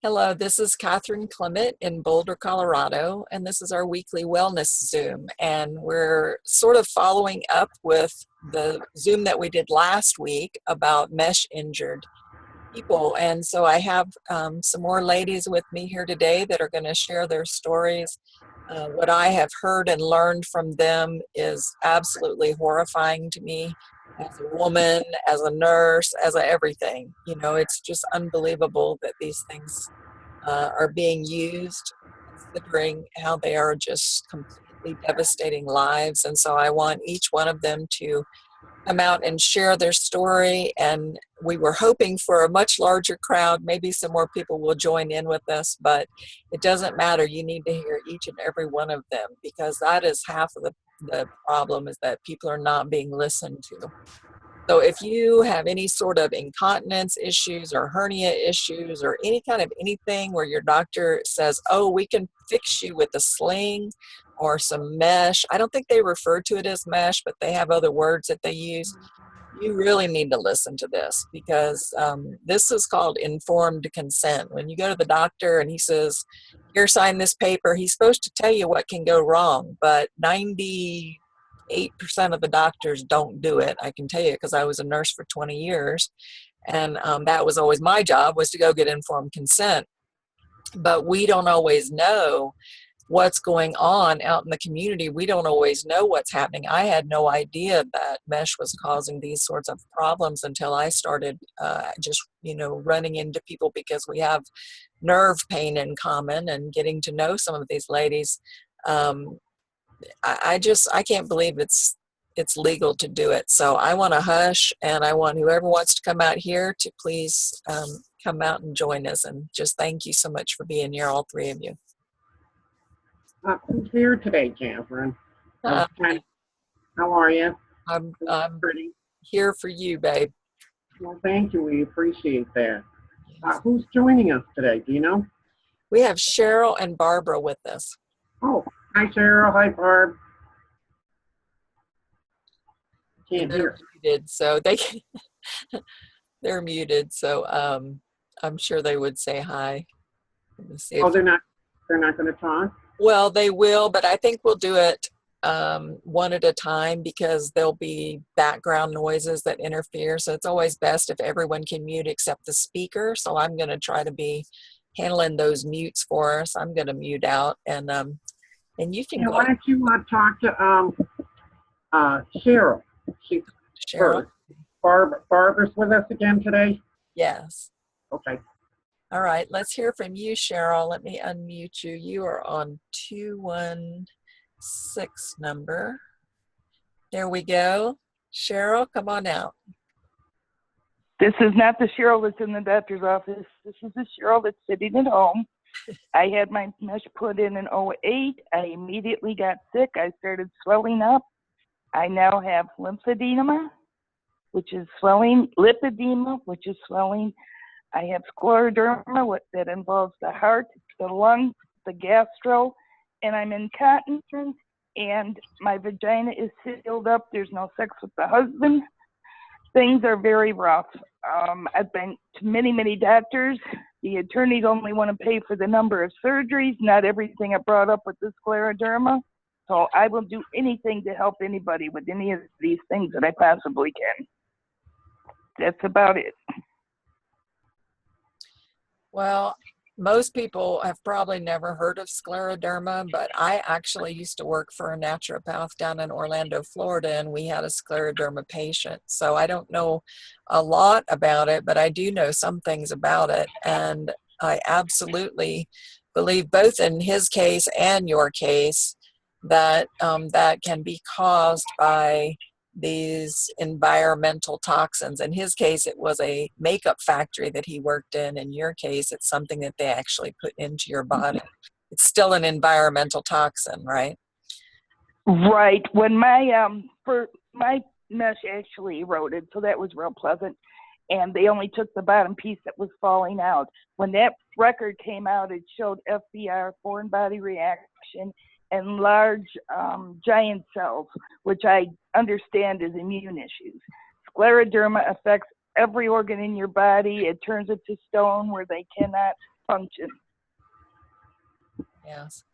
Hello, this is Catherine Clement in Boulder, Colorado, and this is our weekly wellness Zoom. And we're sort of following up with the Zoom that we did last week about mesh injured people. And so I have some more ladies with me here today that are going to share their stories. What I have heard and learned from them is absolutely horrifying to me as a woman, as a nurse, as a everything. You know, it's just unbelievable that these things are being used, considering how they are just completely devastating lives. And so I want each one of them to come out and share their story. And we were hoping for a much larger crowd. Maybe some more people will join in with us, but it doesn't matter. You need to hear each and every one of them, because that is half of the problem, is that people are not being listened to. So if you have any sort of incontinence issues or hernia issues or any kind of anything where your doctor says, oh, we can fix you with a sling or some mesh. I don't think they refer to it as mesh, but they have other words that they use. You really need to listen to this, because this is called informed consent. When you go to the doctor and he says, here, sign this paper, he's supposed to tell you what can go wrong, but 98% of the doctors don't do it. I can tell you, because I was a nurse for 20 years, and that was always my job, was to go get informed consent. But we don't always know what's going on out in the community. We don't always know what's happening. I had no idea that mesh was causing these sorts of problems until I started just, running into people, because we have nerve pain in common, and getting to know some of these ladies. I can't believe it's legal to do it. So I want to hush, and I want whoever wants to come out here to please come out and join us. And just thank you so much for being here, all three of you. Who's here today, Catherine? How are you? I'm here for you, babe. Well, thank you. We appreciate that. Who's joining us today? Do you know? We have Cheryl and Barbara with us. Oh, hi, Cheryl. Hi, Barb. Can't hear. Muted, so they can, they're muted, so I'm sure they would say hi. Let me see. Oh, they're not going to talk? Well, they will, but I think we'll do it one at a time, because there'll be background noises that interfere. So it's always best if everyone can mute except the speaker. So I'm going to try to be handling those mutes for us. I'm going to mute out, and you can go. Why don't you talk to Cheryl? Cheryl. Barbara's with us again today? Yes. Okay. All right, let's hear from you, Cheryl. Let me unmute you. You are on 216 number. There we go. Cheryl, come on out. This is not the Cheryl that's in the doctor's office. This is the Cheryl that's sitting at home. I had my mesh put in 2008. I immediately got sick. I started swelling up. I now have lymphedema, which is swelling, lipedema, which is swelling. I have scleroderma, that involves the heart, the lungs, the gastro, and I'm incontinent, and my vagina is sealed up. There's no sex with the husband. Things are very rough. I've been to many, many doctors. The attorneys only want to pay for the number of surgeries, not everything I brought up with the scleroderma. So I will do anything to help anybody with any of these things that I possibly can. That's about it. Well, most people have probably never heard of scleroderma, but I actually used to work for a naturopath down in Orlando, Florida, and we had a scleroderma patient. So I don't know a lot about it, but I do know some things about it. And I absolutely believe, both in his case and your case, that that can be caused by these environmental toxins. In his case, it was a makeup factory that he worked in. In your case, it's something that they actually put into your body. It's still an environmental toxin, right? Right. When my mesh actually eroded, so that was real pleasant. And they only took the bottom piece that was falling out. When that record came out, it showed FBR, foreign body reaction, and large giant cells, which I understand is immune issues. Scleroderma affects every organ in your body. It turns it to stone where they cannot function. Yes.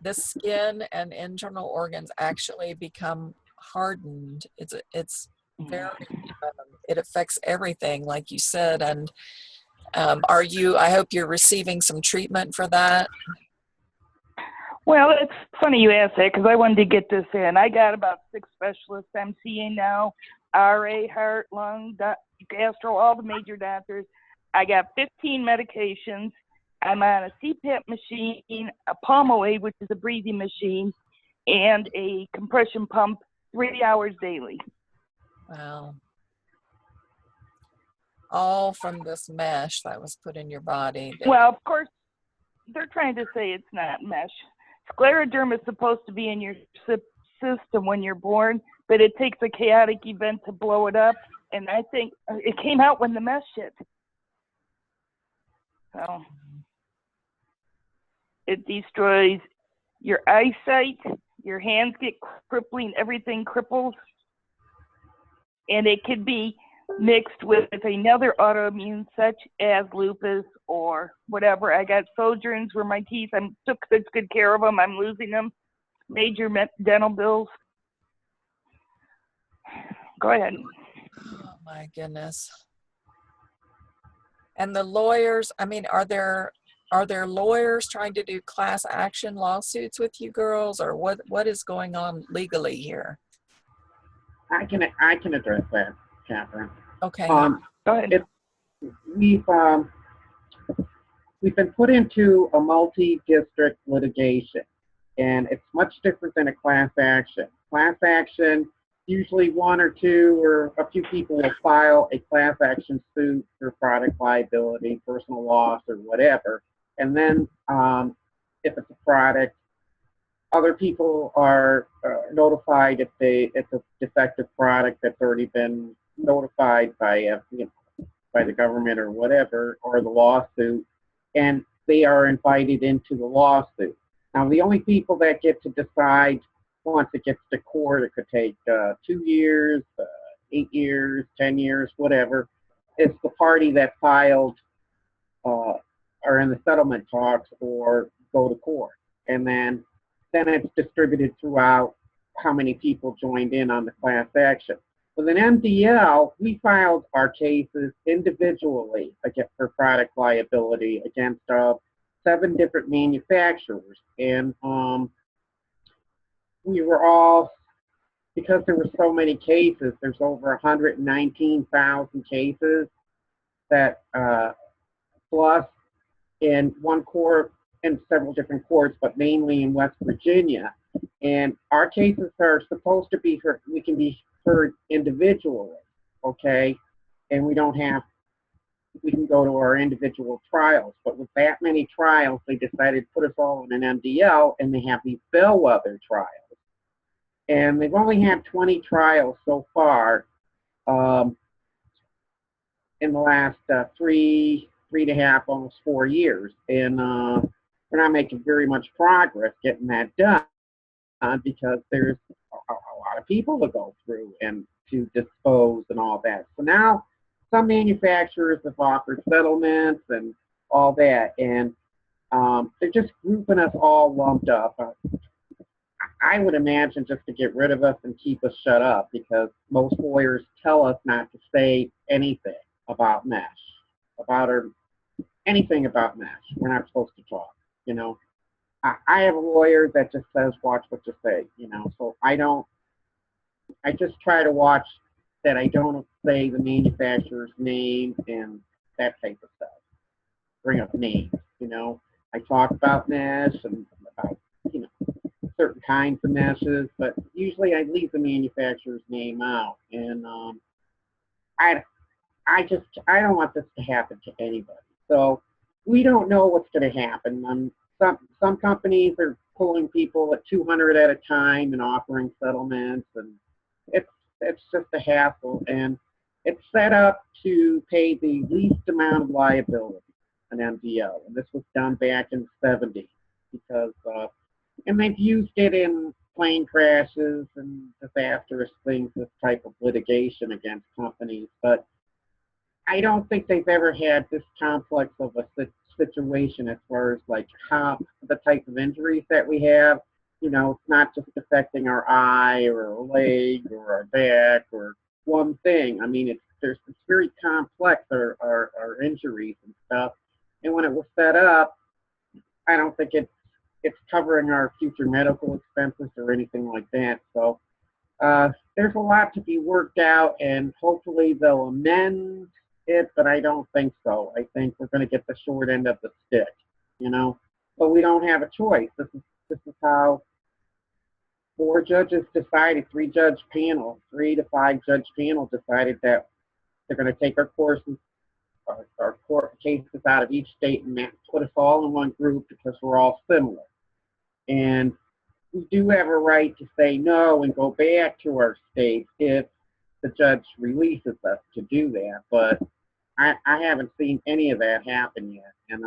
The skin and internal organs actually become hardened. It's very, it affects everything, like you said. And I hope you're receiving some treatment for that. Well, it's funny you ask that because I wanted to get this in. I got about 6 specialists I'm seeing now: RA, heart, lung, gastro, all the major doctors. I got 15 medications. I'm on a CPAP machine, a Palmoaid, which is a breathing machine, and a compression pump 3 hours daily. Wow. All from this mesh that was put in your body. Well, of course, they're trying to say it's not mesh. Scleroderma is supposed to be in your system when you're born, but it takes a chaotic event to blow it up, and I think it came out when the mesh hit. So it destroys your eyesight, your hands get crippling, everything cripples, and it could be mixed with another autoimmune such as lupus or whatever. I got sojourns where my teeth, I took such good care of them, I'm losing them. Major dental bills. Go ahead. Oh my goodness. And the lawyers, I mean, are there lawyers trying to do class action lawsuits with you girls, or what is going on legally here? I can address that, Catherine. Okay. Go ahead. We've been put into a multi-district litigation, and it's much different than a class action. Class action, usually 1 or 2 or a few people will file a class action suit for product liability, personal loss, or whatever. And then if it's a product, other people are notified if it's a defective product that's already been notified by by the government or whatever, or the lawsuit, and they are invited into the lawsuit. Now, the only people that get to decide once it gets to court, it could take 2 years, 8 years, 10 years, whatever, is the party that filed are in the settlement talks or go to court. And then it's distributed throughout how many people joined in on the class action. With an MDL, we filed our cases individually for product liability against 7 different manufacturers. And we were all, because there were so many cases, there's over 119,000 cases that plus in one court and several different courts, but mainly in West Virginia. And our cases are supposed to be heard, we can be heard individually, okay? And we can go to our individual trials. But with that many trials, they decided to put us all in an MDL, and they have these bellwether trials. And they've only had 20 trials so far in the last 3.5, almost 4 years. And we're not making very much progress getting that done because there's a lot of people to go through and to dispose and all that. So now some manufacturers have offered settlements and all that, and they're just grouping us all lumped up. I would imagine just to get rid of us and keep us shut up, because most lawyers tell us not to say anything about mesh, anything about mesh. We're not supposed to talk, you know. I have a lawyer that just says, watch what you say, you know, so I just try to watch that I don't say the manufacturer's name and that type of stuff. Bring up names, you know. I talk about mesh and about, you know, certain kinds of meshes, but usually I leave the manufacturer's name out. And I don't want this to happen to anybody. So we don't know what's going to happen. Some companies are pulling people at 200 at a time and offering settlements, and it's just a hassle. And it's set up to pay the least amount of liability, an MDL. And this was done back in the 70s because, and they've used it in plane crashes and disastrous things, this type of litigation against companies. But I don't think they've ever had this complex of a situation as far as like how the type of injuries that we have. You know, it's not just affecting our eye or our leg or our back or one thing. I mean, it's very complex, our injuries and stuff. And when it was set up, I don't think it's covering our future medical expenses or anything like that. So there's a lot to be worked out, and hopefully they'll amend it, but I don't think so. I think we're going to get the short end of the stick, you know. But we don't have a choice. This is how 4 judges decided, 3-judge panel, 3 to 5 judge panel decided that they're going to take our courses, our court cases out of each state and put us all in one group because we're all similar. And we do have a right to say no and go back to our state if the judge releases us to do that. But I haven't seen any of that happen yet. And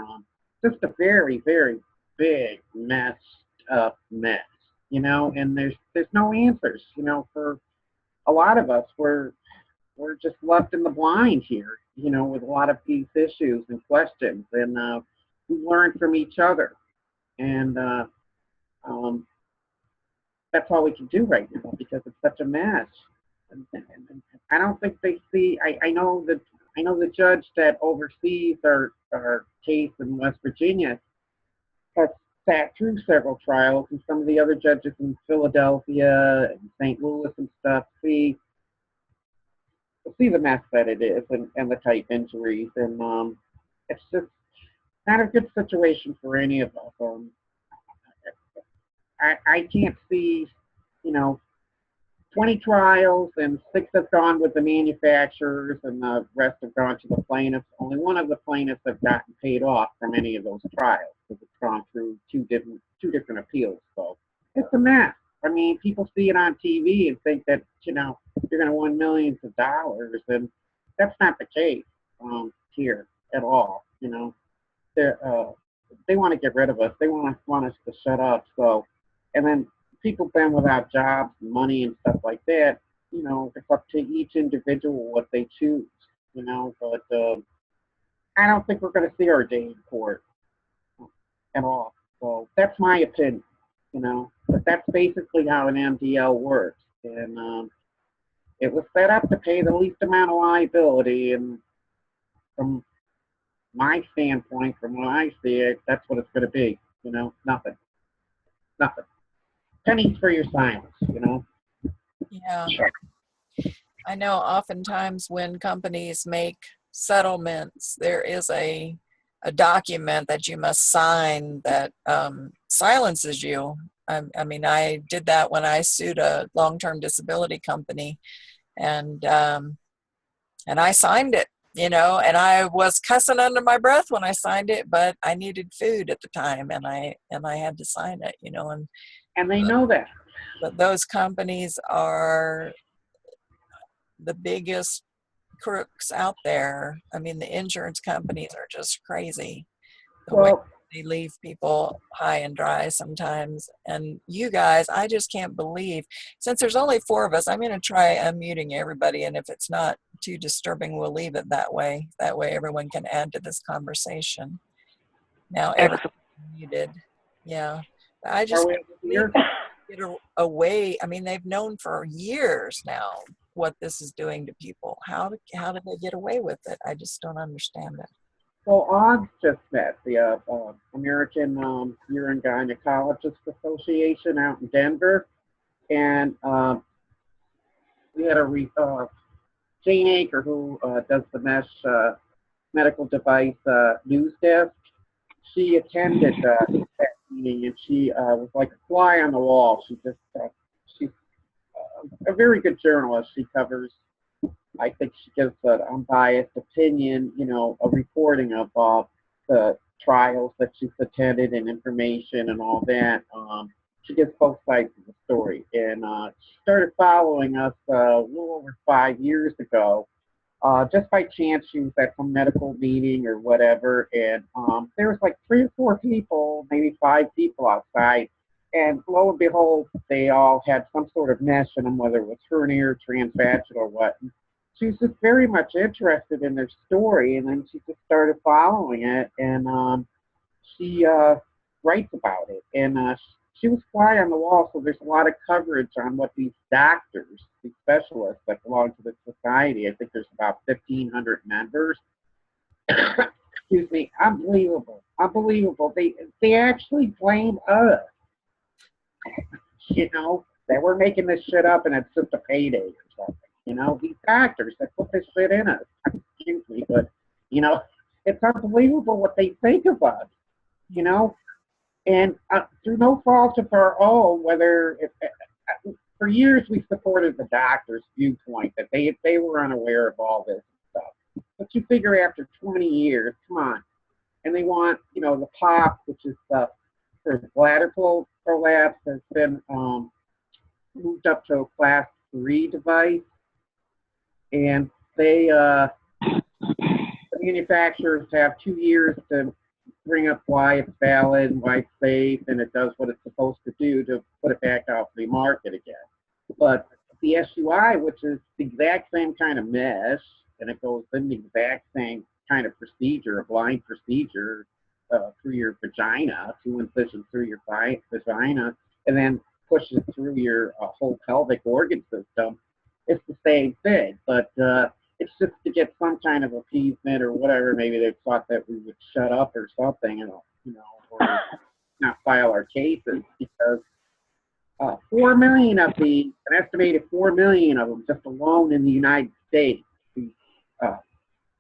just a very, very big, messed up mess, you know, and there's no answers, you know, for a lot of us. We're just left in the blind here, you know, with a lot of these issues and questions, and we learn from each other. And that's all we can do right now because it's such a mess. And I don't think they see. I know the judge that oversees our case in West Virginia has sat through several trials, and some of the other judges in Philadelphia and St. Louis and stuff see the mess that it is and the type injuries, and it's just not a good situation for any of us. I can't see, you know, 20 trials and 6 have gone with the manufacturers and the rest have gone to the plaintiffs. Only one of the plaintiffs have gotten paid off from any of those trials because it's gone through two different appeals. So it's a mess. I mean, people see it on TV and think that, you know, you're going to win millions of dollars, and that's not the case here at all. You know, they want to get rid of us. They want us to shut up. So, and then people been without jobs and money and stuff like that. You know, it's up to each individual what they choose. You know, but I don't think we're going to see our day in court at all. So that's my opinion. You know, but that's basically how an MDL works, and it was set up to pay the least amount of liability. And from my standpoint, from what I see it, that's what it's going to be. You know, nothing. Pennies for your silence. You know. Yeah. I know oftentimes when companies make settlements, there is a document that you must sign that silences you. I mean, I did that when I sued a long-term disability company, and I signed it, you know, and I was cussing under my breath when I signed it, but I needed food at the time, and I had to sign it, you know, and they know that. But those companies are the biggest crooks out there. I mean, the insurance companies are just crazy. The way they leave people high and dry sometimes. And you guys, I just can't believe, since there's only 4 of us, I'm going to try unmuting everybody. And if it's not too disturbing, we'll leave it that way. That way everyone can add to this conversation. Now everyone's muted. Yeah. I just can't believe they get away. I mean, they've known for years now what this is doing to people. How did they get away with it? I just don't understand it. Well, OGS just met, the American Urine Gynecologist Association out in Denver, and we had Jane Aker, who does the Mesh medical device news desk. She attended that meeting, and she was like a fly on the wall. She's a very good journalist. She covers, I think she gives an unbiased opinion, you know, a reporting of the trials that she's attended and information and all that. She gives both sides of the story. And she started following us a little over 5 years ago. Just by chance, she was at some medical meeting or whatever, and there was like 3 or 4 people, maybe 5 people outside. And lo and behold, they all had some sort of mesh in them, whether it was hernia or transvaginal or what. she was just very much interested in their story, and then she just started following it, and she writes about it, and she was fly on the wall. So there's a lot of coverage on what these doctors, these specialists that belong to the society. I think there's about 1,500 members. Excuse me, unbelievable, unbelievable. They actually blame us. You know, that we're making this shit up and it's just a payday or something. You know, these doctors that put this shit in us. Excuse me, but you know, it's unbelievable what they think of us. You know, and through no fault of our own, for years we supported the doctor's viewpoint that they were unaware of all this stuff. But you figure after 20 years, come on, and they want, you know, the POP, which is for bladder prolapse, has been moved up to a class 3 device, and the manufacturers have 2 years to bring up why it's valid, why it's safe, and it does what it's supposed to do to put it back off the market again. But the SUI, which is the exact same kind of mesh, and it goes in the exact same kind of procedure, a blind procedure through your vagina, 2 incisions through your vagina, and then pushes through your whole pelvic organ system. It's the same thing, but it's just to get some kind of appeasement or whatever. Maybe they thought that we would shut up or something, you know, or not file our cases, because 4 million of an estimated 4 million of them just alone in the United States, the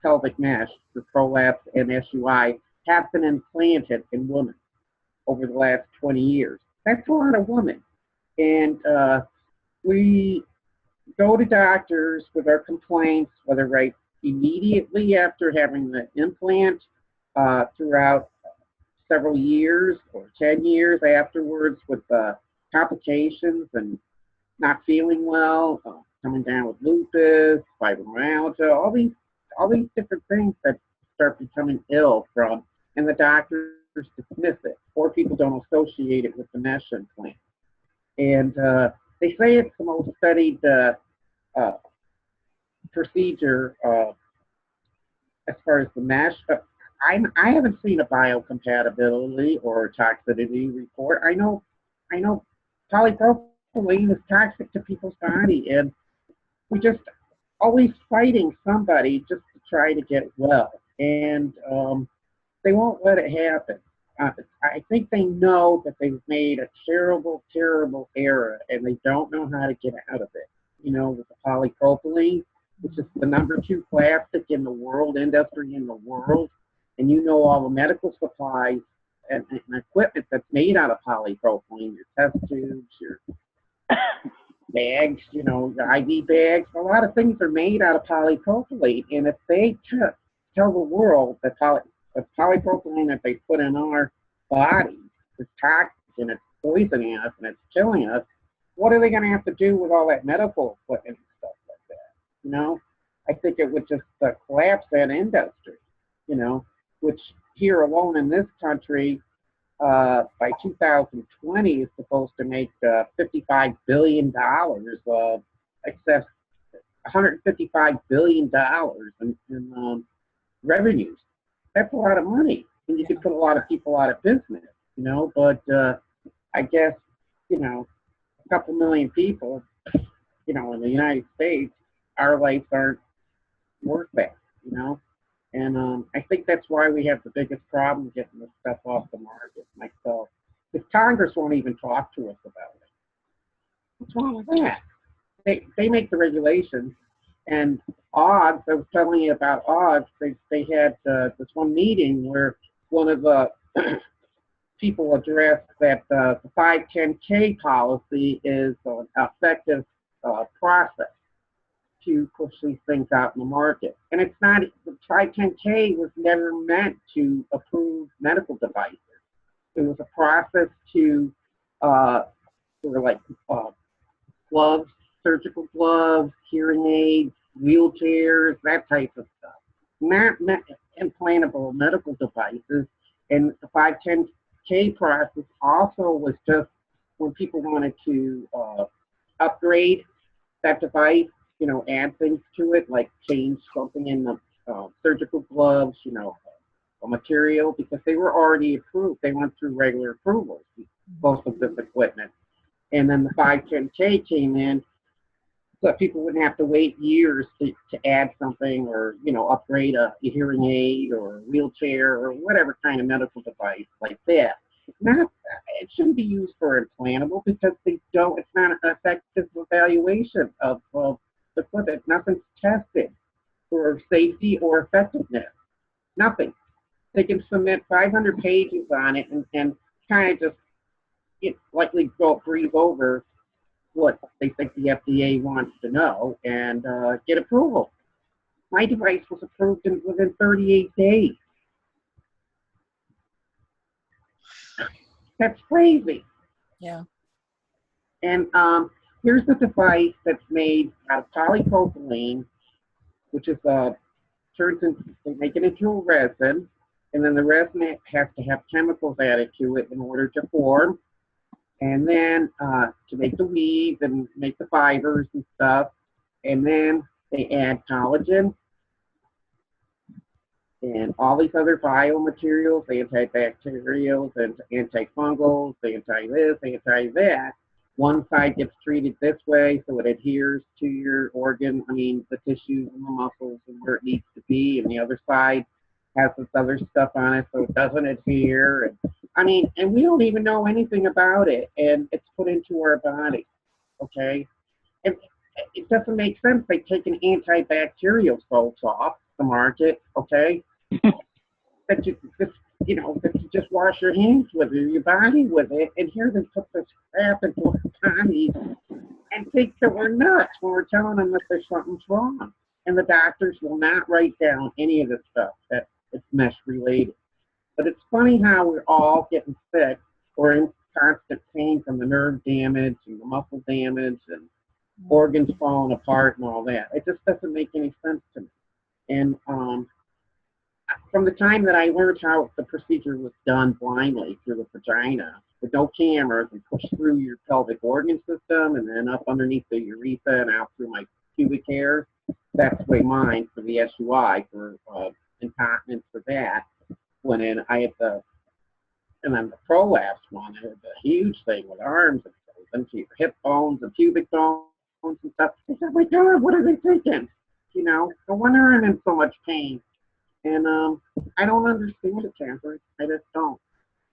pelvic mesh for prolapse and SUI, have been implanted in women over the last 20 years. That's a lot of women. And we go to doctors with our complaints, whether right immediately after having the implant, throughout several years or 10 years afterwards with complications and not feeling well, coming down with lupus, fibromyalgia, all these different things that start becoming ill from, and the doctors dismiss it, or people don't associate it with the mesh implant. And they say it's the most studied procedure as far as the mesh. I haven't seen a biocompatibility or toxicity report. I know polypropylene is toxic to people's body, and we're just always fighting somebody just to try to get well, and they won't let it happen. I think they know that they've made a terrible, terrible error, and they don't know how to get out of it. You know, with the polypropylene, which is the #2 plastic in the world, industry in the world, and you know all the medical supplies and equipment that's made out of polypropylene, your test tubes, your bags, you know, your IV bags, a lot of things are made out of polypropylene. And if they tell the world that the polypropylene that they put in our bodies is toxic and it's poisoning us and it's killing us, what are they going to have to do with all that medical equipment and stuff like that? You know, I think it would just collapse that industry, you know, which here alone in this country, by 2020 is supposed to make $55 billion of excess, $155 billion in revenues. That's a lot of money, and you could put a lot of people out of business, you know. But I guess, you know, a couple million people, you know, in the United States, our lives aren't worth that, you know. And I think that's why we have the biggest problem getting this stuff off the market myself. Because Congress won't even talk to us about it. What's wrong with that? They make the regulations. And odds, I was telling you about odds, they had this one meeting where one of the people addressed that the 510K policy is an effective process to push these things out in the market. And it's not, the 510K was never meant to approve medical devices. It was a process to, sort of like gloves, surgical gloves, hearing aids, wheelchairs, that type of stuff. Not implantable medical devices. And the 510K process also was just when people wanted to upgrade that device add things to it, like change something in the surgical gloves, a material, because they were already approved. They went through regular approvals, both of this equipment. And then the 510K came in, so people wouldn't have to wait years to add something or, upgrade a hearing aid or a wheelchair or whatever kind of medical device like that. It shouldn't be used for implantable because it's not an effective evaluation of the equipment. Nothing's tested for safety or effectiveness. Nothing. They can submit 500 pages on it and kind of just likely breeze over what they think the FDA wants to know and get approval. My device was approved within 38 days. That's crazy. Yeah. And here's the device that's made out of polypropylene, which is they make it into a resin, and then the resin has to have chemicals added to it in order to form. And then to make the weave and make the fibers and stuff. And then they add collagen and all these other biomaterials, antibacterials and antifungals, anti-this, anti-that. One side gets treated this way so it adheres to your organ, the tissues and the muscles and where it needs to be. And the other side has this other stuff on it so it doesn't adhere. And we don't even know anything about it, and it's put into our body, okay? And it doesn't make sense. They've taken antibacterial soaps off the market, okay? that you just wash your hands with it, your body with it, and here they put this crap into our bodies and think that we're nuts when we're telling them that there's something's wrong. And the doctors will not write down any of this stuff that it's mesh related. But it's funny how we're all getting sick or in constant pain from the nerve damage and the muscle damage and organs falling apart and all that. It just doesn't make any sense to me. And from the time that I learned how the procedure was done blindly through the vagina with no cameras and pushed through your pelvic organ system and then up underneath the urethra and out through my pubic hair, that's the way mine for the SUI, for incontinence for that. Went in, and then the prolapse one, it was a huge thing with arms and into your hip bones and pubic bones and stuff. I said, my God, what are they thinking? No wonder I'm in so much pain. And I don't understand it, Catherine. I just don't.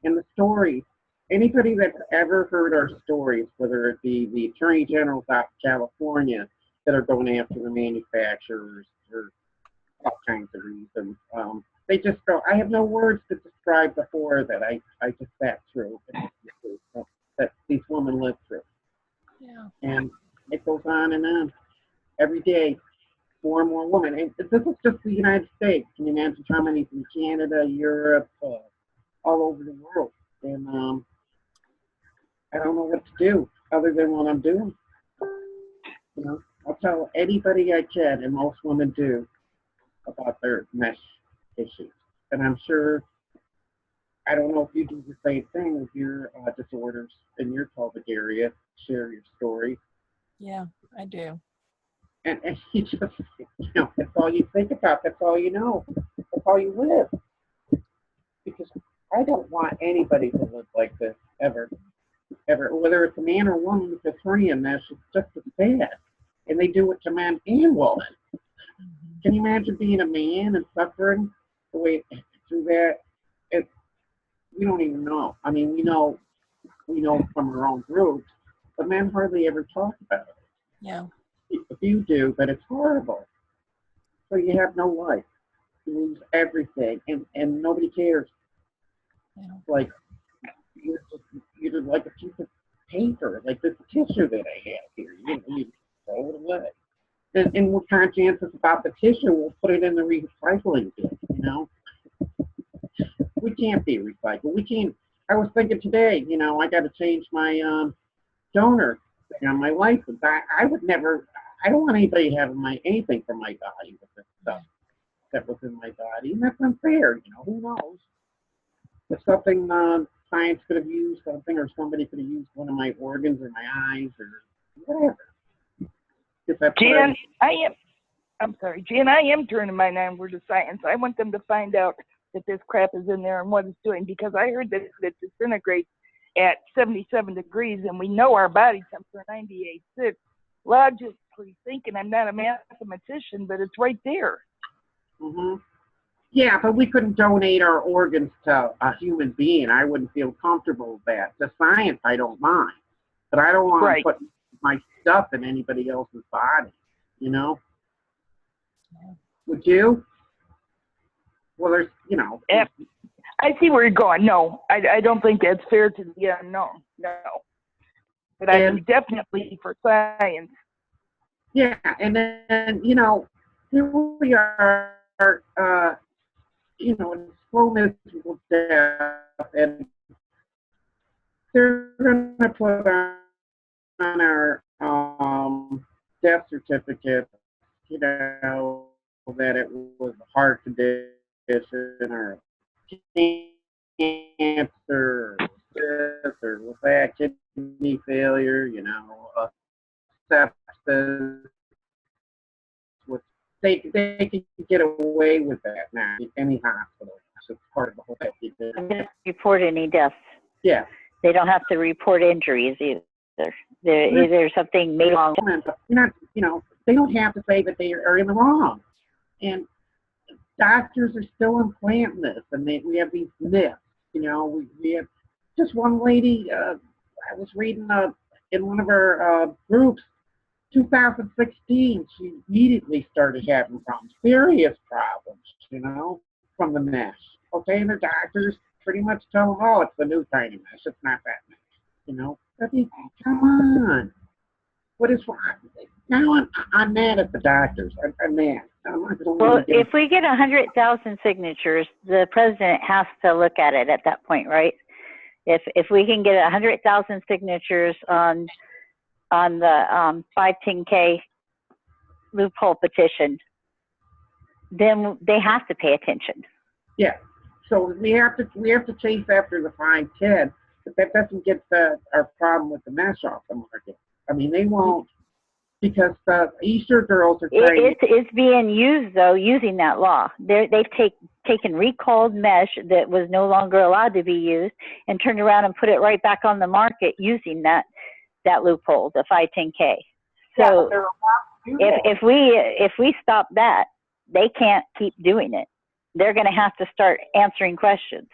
And the stories, anybody that's ever heard our stories, whether it be the Attorney Generals out in California that are going after the manufacturers for all kinds of reasons, they just go, I have no words to describe the horror that I just sat through, that these women lived through. Yeah. And it goes on every day. More and more women. And this is just the United States. Can you imagine how many from Canada, Europe, all over the world? And I don't know what to do other than what I'm doing. I'll tell anybody I can, and most women do, about their mesh issues. And I'm sure, I don't know if you do the same thing with your disorders in your pelvic area, share your story. Yeah, I do. And you just, that's all you think about. That's all you know. That's all you live. Because I don't want anybody to live like this, ever. Whether it's a man or woman with a hernia mesh, it's just as bad. And they do it to men and women. Mm-hmm. Can you imagine being a man and suffering the way through that? We don't even know. We know from our own groups, but men hardly ever talk about it. Yeah. If you do, but it's horrible. So you have no life. You lose everything, and nobody cares. Yeah. Like, you're like a piece of paper, like this tissue that I have here. You throw it away. And we're conscientious about the tissue. We'll put it in the recycling bin, We can't be recycled. We can't. I was thinking today, I got to change my donor thing on my license. I would never. I don't want anybody having anything from my body with this stuff that was in my body, and that's unfair. Who knows? If something science could have used something, or somebody could have used one of my organs or my eyes or whatever. If that's Jan, I'm sorry, Jan, I am turning mine over to science. I want them to find out that this crap is in there and what it's doing, because I heard that it disintegrates at 77 degrees, and we know our body temperature 98.6. Logically thinking, I'm not a mathematician, but it's right there. Mm-hmm. Yeah, but we couldn't donate our organs to a human being. I wouldn't feel comfortable with that. To science, I don't mind. But I don't want to put my stuff in anybody else's body, you know? Would you? Well, there's, you know. I see where you're going. No, I don't think that's fair to the unknown. No. But I'm definitely for science. Yeah, and then, you know, here we are, you know, in slow miserable death, and they're going to put on our death certificate, you know, that it was a heart condition or cancer or this or with that kidney failure, you know, sepsis. With they can get away with that now in any hospital. It's part of the whole package. They don't report any deaths. Yeah. They don't have to report injuries either. There's something made wrong. You're not, you know, they don't have to say that they are in the wrong. And doctors are still implanting this, and we have these myths. You know, we have just one lady. I was reading in one of our groups, 2016. She immediately started having problems, serious problems. You know, from the mesh. Okay, and the doctors pretty much tell them, "Oh, it's the new tiny mesh. It's not that mesh." You know, I mean, come on. What is wrong? Now I'm mad at the doctors. I'm mad. Well, if we get 100,000 signatures, the president has to look at it at that point, right? If we can get 100,000 signatures on the 510K loophole petition, then they have to pay attention. Yeah. So we have to chase after the 510, but that doesn't get our problem with the mesh off the market. I mean, they won't, because the Easter girls are trying. It's being used, though, using that law. They've taken recalled mesh that was no longer allowed to be used and turned around and put it right back on the market using that loophole, the 510K. So if we stop that, they can't keep doing it. They're going to have to start answering questions.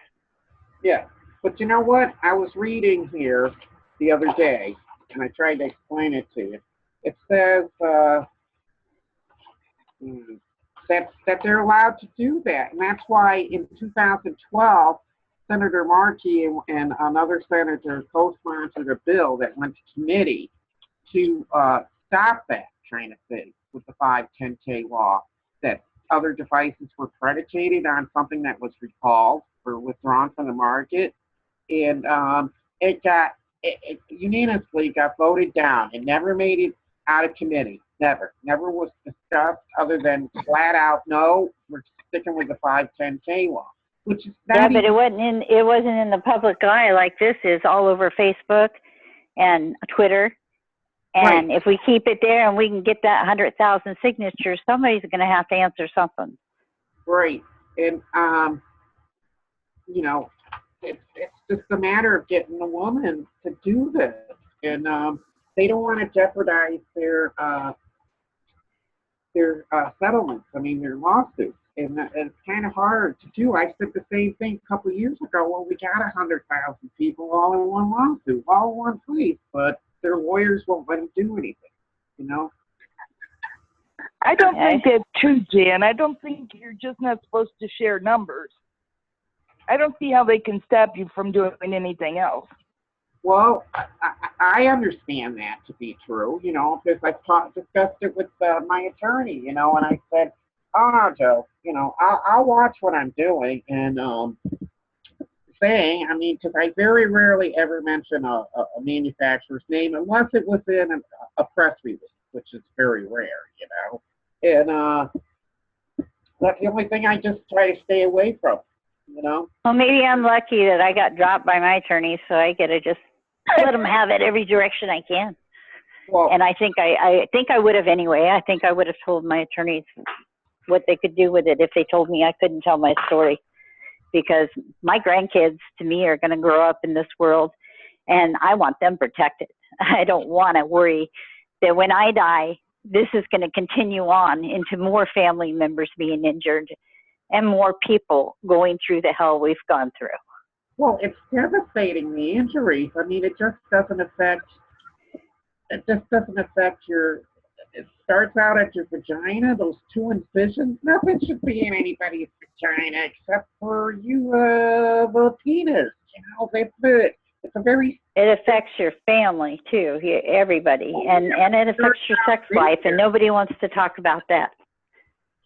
Yeah, but you know what? I was reading here the other day, and I tried to explain it to you. It says that they're allowed to do that, and that's why in 2012, Senator Markey and another senator co-sponsored a bill that went to committee to stop that kind of thing with the 510K law, that other devices were predicated on something that was recalled or withdrawn from the market, and it unanimously got voted down. It never made it out of committee. Never was discussed other than flat out, no, we're sticking with the 510K law, which is not. Yeah, but it wasn't in the public eye like this is all over Facebook and Twitter. And Right. If we keep it there and we can get that 100,000 signatures, somebody's going to have to answer something. Right. And, you know, it's just a matter of getting the woman to do this. And they don't want to jeopardize their settlements, their lawsuits. And it's kind of hard to do. I said the same thing a couple of years ago. Well, we got 100,000 people all in one lawsuit, all in one place, but their lawyers won't let them do anything, you know? I don't think that's true, Jan. I don't think you're just not supposed to share numbers. I don't see how they can stop you from doing anything else. Well, I understand that to be true, you know, because I've discussed it with my attorney, you know, and I said, oh, no, Joe, you know, I'll watch what I'm doing and saying, because I very rarely ever mention a manufacturer's name unless it was in a press release, which is very rare, you know, and that's the only thing I just try to stay away from, you know. Well, maybe I'm lucky that I got dropped by my attorney, so I get to just let them have it every direction I can. Well, And I think I would have anyway. I think I would have told my attorneys what they could do with it if they told me I couldn't tell my story. Because my grandkids, to me, are going to grow up in this world, and I want them protected. I don't want to worry that when I die, this is going to continue on into more family members being injured and more people going through the hell we've gone through. well, it's devastating, the injuries. I mean, it just doesn't affect your, it starts out at your vagina, those 2 incisions. Nothing should be in anybody's vagina except for you, the penis. You know, that's it. It's a very... It affects your family too, everybody, and it affects your sex life, and nobody wants to talk about that.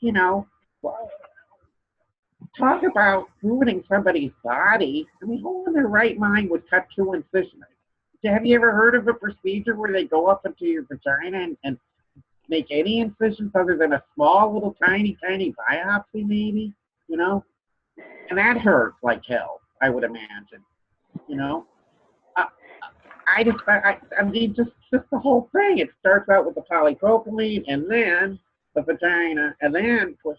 You know, talk about ruining somebody's body. I mean, who in their right mind would cut 2 incisions? Have you ever heard of a procedure where they go up into your vagina and make any incisions other than a small little tiny biopsy maybe, you know? And that hurts like hell, I would imagine, you know? I mean, just the whole thing. It starts out with the polypropylene and then the vagina, and then, of course,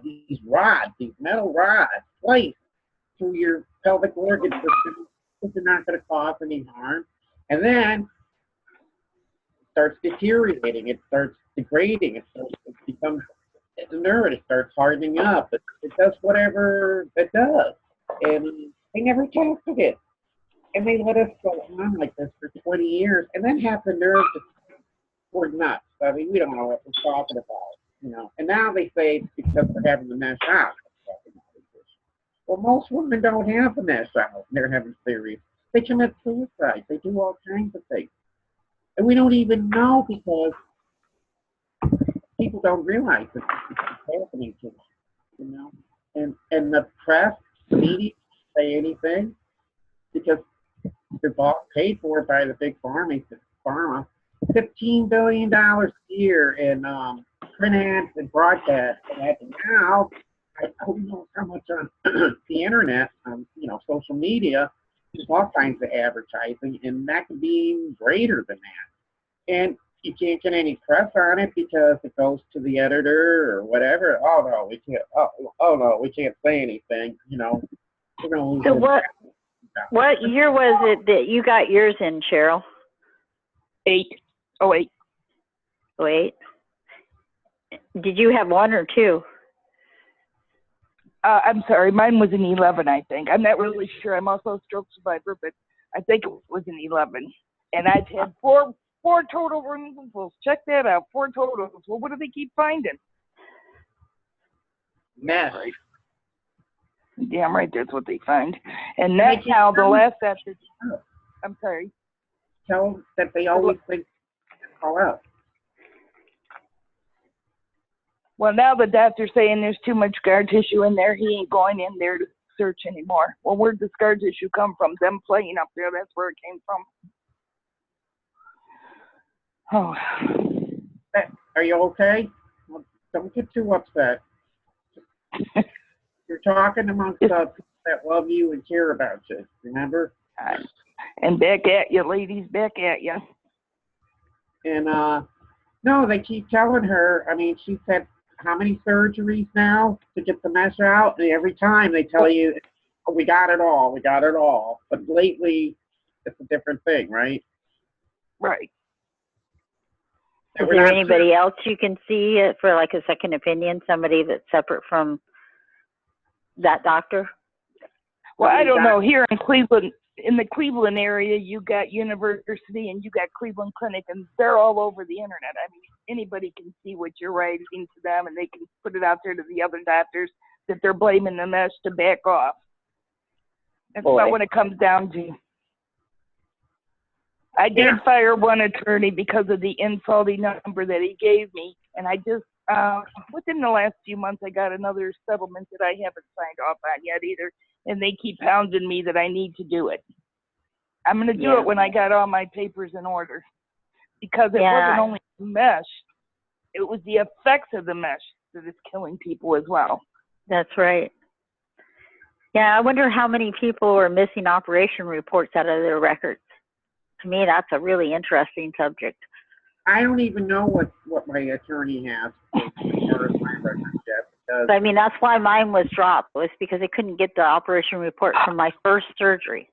these rods, these metal rods, placed through your pelvic organ system, which are not going to cause any harm. And then it starts deteriorating. It starts degrading. It becomes inert. It starts hardening up. It does whatever it does. And they never tested it. And they let us go on like this for 20 years and then have the nerve to, we're nuts. I mean, we don't know what we're talking about, you know. And now they say it's because we're having the mesh out. Well, most women don't have the mesh out. They're having theories. They commit suicide. They do all kinds of things. And we don't even know because people don't realize that this is happening to them, you know. And the press, the media, say anything because they're paid for by the big pharma, $15 billion a year in print ads and broadcast ads. And now, who knows how much on the internet, you know, social media, there's all kinds of advertising, and that could be greater than that. And you can't get any press on it because it goes to the editor or whatever. Oh no, we can't. Oh no, we can't say anything. You know, we're gonna lose. So what year was it that you got yours in, Cheryl? 08. 08. Did you have 1 or 2? I'm sorry, mine was an 11, I think. I'm not really sure. I'm also a stroke survivor, but I think it was an 11. And I've had four total removals. Check that out, 4 totals. Well, what do they keep finding? Mess. Damn right, that's what they find. And that's how the last after. I'm sorry. Tell them that they always think call out. Well, now the doctor's saying there's too much scar tissue in there. He ain't going in there to search anymore. Well, where'd the scar tissue come from? Them playing up there, that's where it came from. Oh. Are you okay? Well, don't get too upset. You're talking amongst people that love you and care about you, remember? And back at you, ladies, back at you. And, no, they keep telling her, I mean, she said, how many surgeries now to get the mesh out? And every time they tell you, oh, we got it all. But lately, it's a different thing, right? Right. Is there anybody else you can see for like a second opinion, somebody that's separate from that doctor? Well, I don't know. Here in Cleveland, in the Cleveland area, you got University and you got Cleveland Clinic, and they're all over the internet. I mean, anybody can see what you're writing to them, and they can put it out there to the other doctors that they're blaming the mesh to back off. That's not what it comes down to. I did fire one attorney because of the insulting number that he gave me, and I just, within the last few months, I got another settlement that I haven't signed off on yet either, and they keep hounding me that I need to do it. I'm going to do it when I got all my papers in order, because it wasn't only the mesh, it was the effects of the mesh that is killing people as well. That's right. Yeah, I wonder how many people are missing operation reports out of their records. To me, that's a really interesting subject. I don't even know what my attorney has as far as my records yet, because So, I mean, that's why mine was dropped, was because they couldn't get the operation report from my first surgery.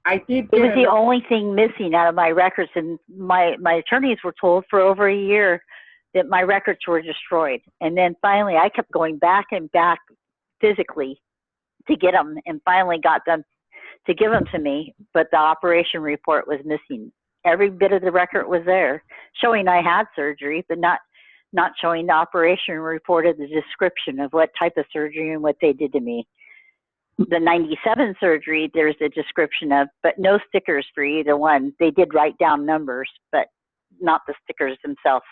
I did It was get the only thing missing out of my records, and my attorneys were told for over a year that my records were destroyed. And then finally, I kept going back and back physically to get them, and finally got them to give them to me, but the operation report was missing. Every bit of the record was there, showing I had surgery, but not showing the operation report or the description of what type of surgery and what they did to me. The 97 surgery, there's a description of, but no stickers for either one. They did write down numbers, but not the stickers themselves.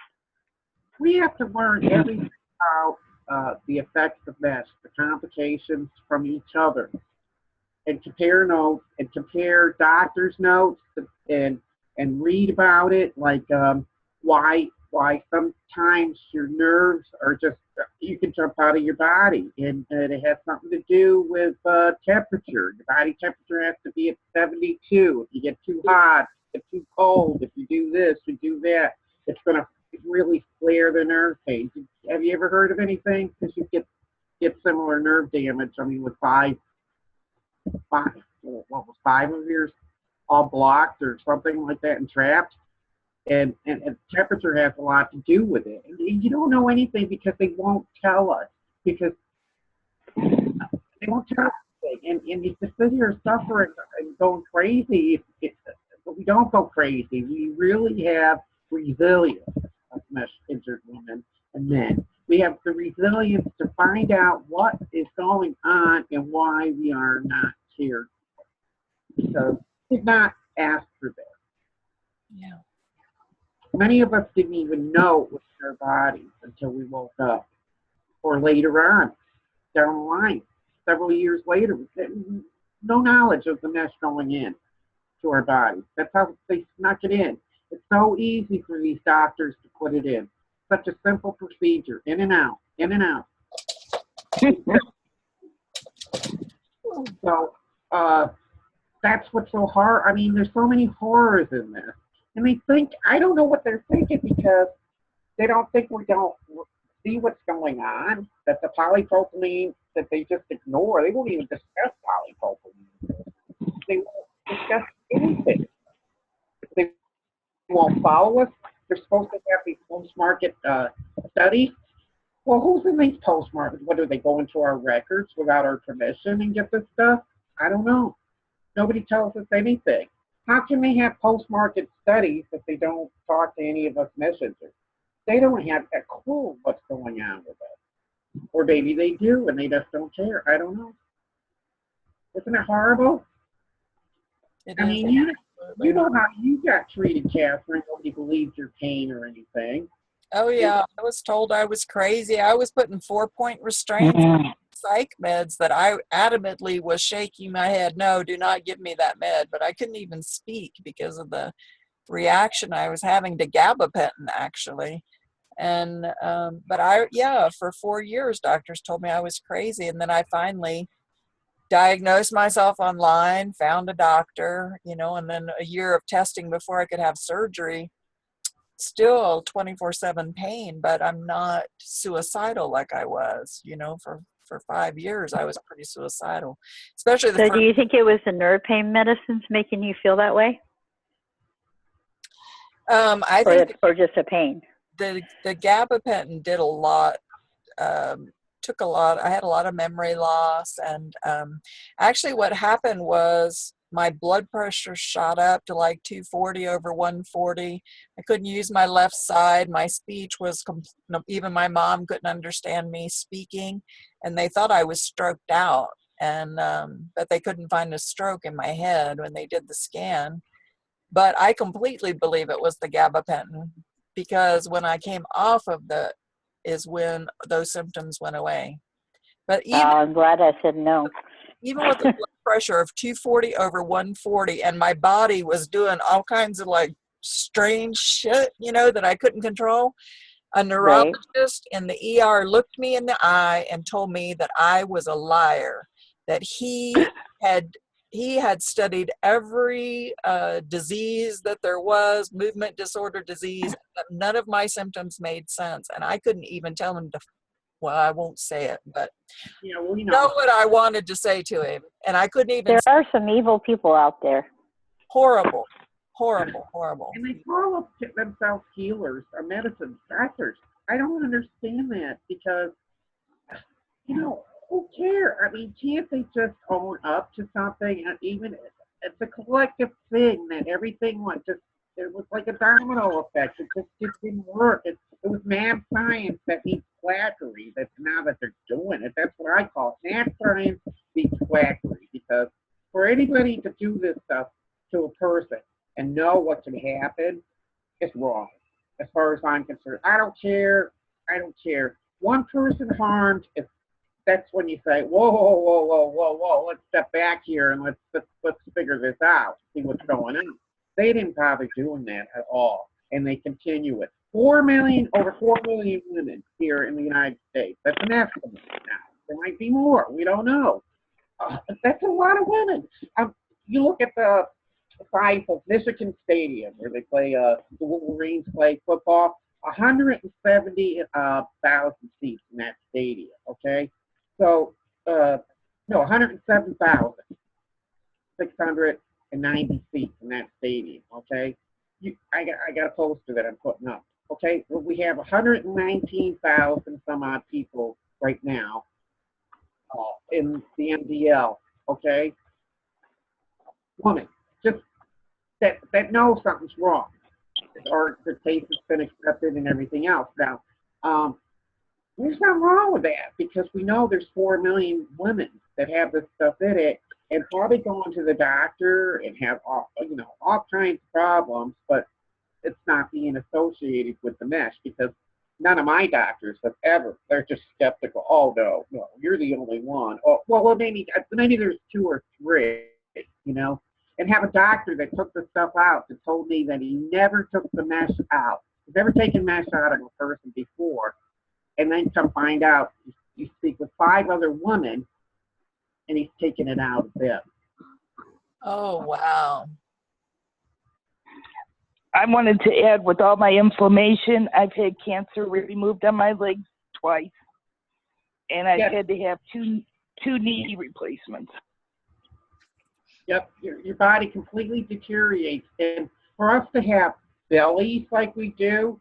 we have to learn everything about the effects of mesh, the complications from each other, and compare notes and compare doctors' notes and read about it, like why sometimes your nerves are just, you can jump out of your body, and it has something to do with temperature. Your body temperature has to be at 72. If you get too hot, get too cold, if you do this, you do that, it's going to really flare the nerve pain. Have you ever heard of anything? Because you get similar nerve damage. I mean, with five, what was 5 of yours all blocked or something like that and trapped? And temperature has a lot to do with it. And you don't know anything because they won't tell us, because they won't tell us anything. And you just sit here suffering and going crazy. But we don't go crazy. We really have resilience, mesh injured women and men. We have the resilience to find out what is going on and why we are not cared for. Because we did not ask for that. Yeah. Many of us didn't even know it was our bodies until we woke up, or later on, down the line, several years later, no knowledge of the mesh going in to our bodies. That's how they snuck it in. It's so easy for these doctors to put it in. Such a simple procedure, in and out, in and out. So that's what's so hard. I mean, there's so many horrors in this. And they think, I don't know what they're thinking, because they don't think we don't see what's going on, that the polypropylene that they just ignore, they won't even discuss polypropylene. They won't discuss anything. They won't follow us. They're supposed to have these post-market studies. Well, who's in these post-market? What, do they go into our records without our permission and get this stuff? I don't know. Nobody tells us anything. How can they have post-market studies if they don't talk to any of us messengers? They don't have a clue what's going on with us. Or maybe they do and they just don't care. I don't know. Isn't it horrible? I mean, you know how you got treated, Catherine. Nobody believed your pain or anything. Oh, yeah. I was told I was crazy. I was putting 4-point restraints on psych meds that I adamantly was shaking my head. No, do not give me that med. But I couldn't even speak because of the reaction I was having to gabapentin, actually. And, for 4 years, doctors told me I was crazy. And then I finally diagnosed myself online, found a doctor, and then a year of testing before I could have surgery. Still 24/7 pain, but I'm not suicidal like I was, for 5 years I was pretty suicidal, especially the So first. do you think it was the nerve pain medicines making you feel that way? I think or just a pain? the gabapentin did a lot, took a lot. I had a lot of memory loss, and actually what happened was my blood pressure shot up to like 240 over 140. I couldn't use my left side. My speech was, even my mom couldn't understand me speaking, and they thought I was stroked out, and but they couldn't find a stroke in my head when they did the scan. But I completely believe it was the gabapentin, because when I came off of is when those symptoms went away. But I'm glad I said no. even with the blood pressure of 240 over 140, and my body was doing all kinds of like strange shit, that I couldn't control, a neurologist in the ER looked me in the eye and told me that I was a liar, that he had he had studied every disease that there was, movement disorder disease. None of my symptoms made sense. And I couldn't even tell him to, well, I won't say it, but Yeah, we know know. what I wanted to say to him. And I couldn't even, There are some evil people out there. horrible, horrible, horrible. And they call themselves healers or medicine doctors. I don't understand that because, you know, who cares? I mean, can't they just own up to something? And even it's a collective thing that everything went just, it was like a domino effect. It didn't work. It was mad science that beats quackery. That's now that they're doing it. That's what I call it. Mad science beats quackery because for anybody to do this stuff to a person and know what can happen, it's wrong. As far as I'm concerned, I don't care. I don't care. One person harmed, if that's when you say, whoa, whoa, whoa, whoa, whoa, whoa, let's step back here and let's figure this out, see what's going on. They didn't bother doing that at all, and they continue it. Over 4 million women here in the United States. That's an estimate now. There might be more. We don't know. That's a lot of women. You look at the size of Michigan Stadium, where they play, the Wolverines play football, 170,000 seats in that stadium, okay? So, no, 107,690 seats in that stadium, okay? I got a poster that I'm putting up, okay? Well, we have 119,000 some odd people right now in the MDL, okay? Woman, just that knows something's wrong, or the case has been accepted and everything else. Now, there's nothing wrong with that because we know there's 4 million women that have this stuff in it and probably going to the doctor and have all kinds of problems, but it's not being associated with the mesh because none of my doctors have ever. They're just skeptical. Oh no, you're the only one. Oh well, maybe there's 2 or 3, and have a doctor that took the stuff out that told me that he never took the mesh out. He's never taken mesh out of a person before. And then come find out, you speak with 5 other women, and he's taking it out of them. Oh, wow. I wanted to add, with all my inflammation, I've had cancer removed on my legs twice, and I've had to have two knee replacements. Yep, your body completely deteriorates. And for us to have bellies like we do,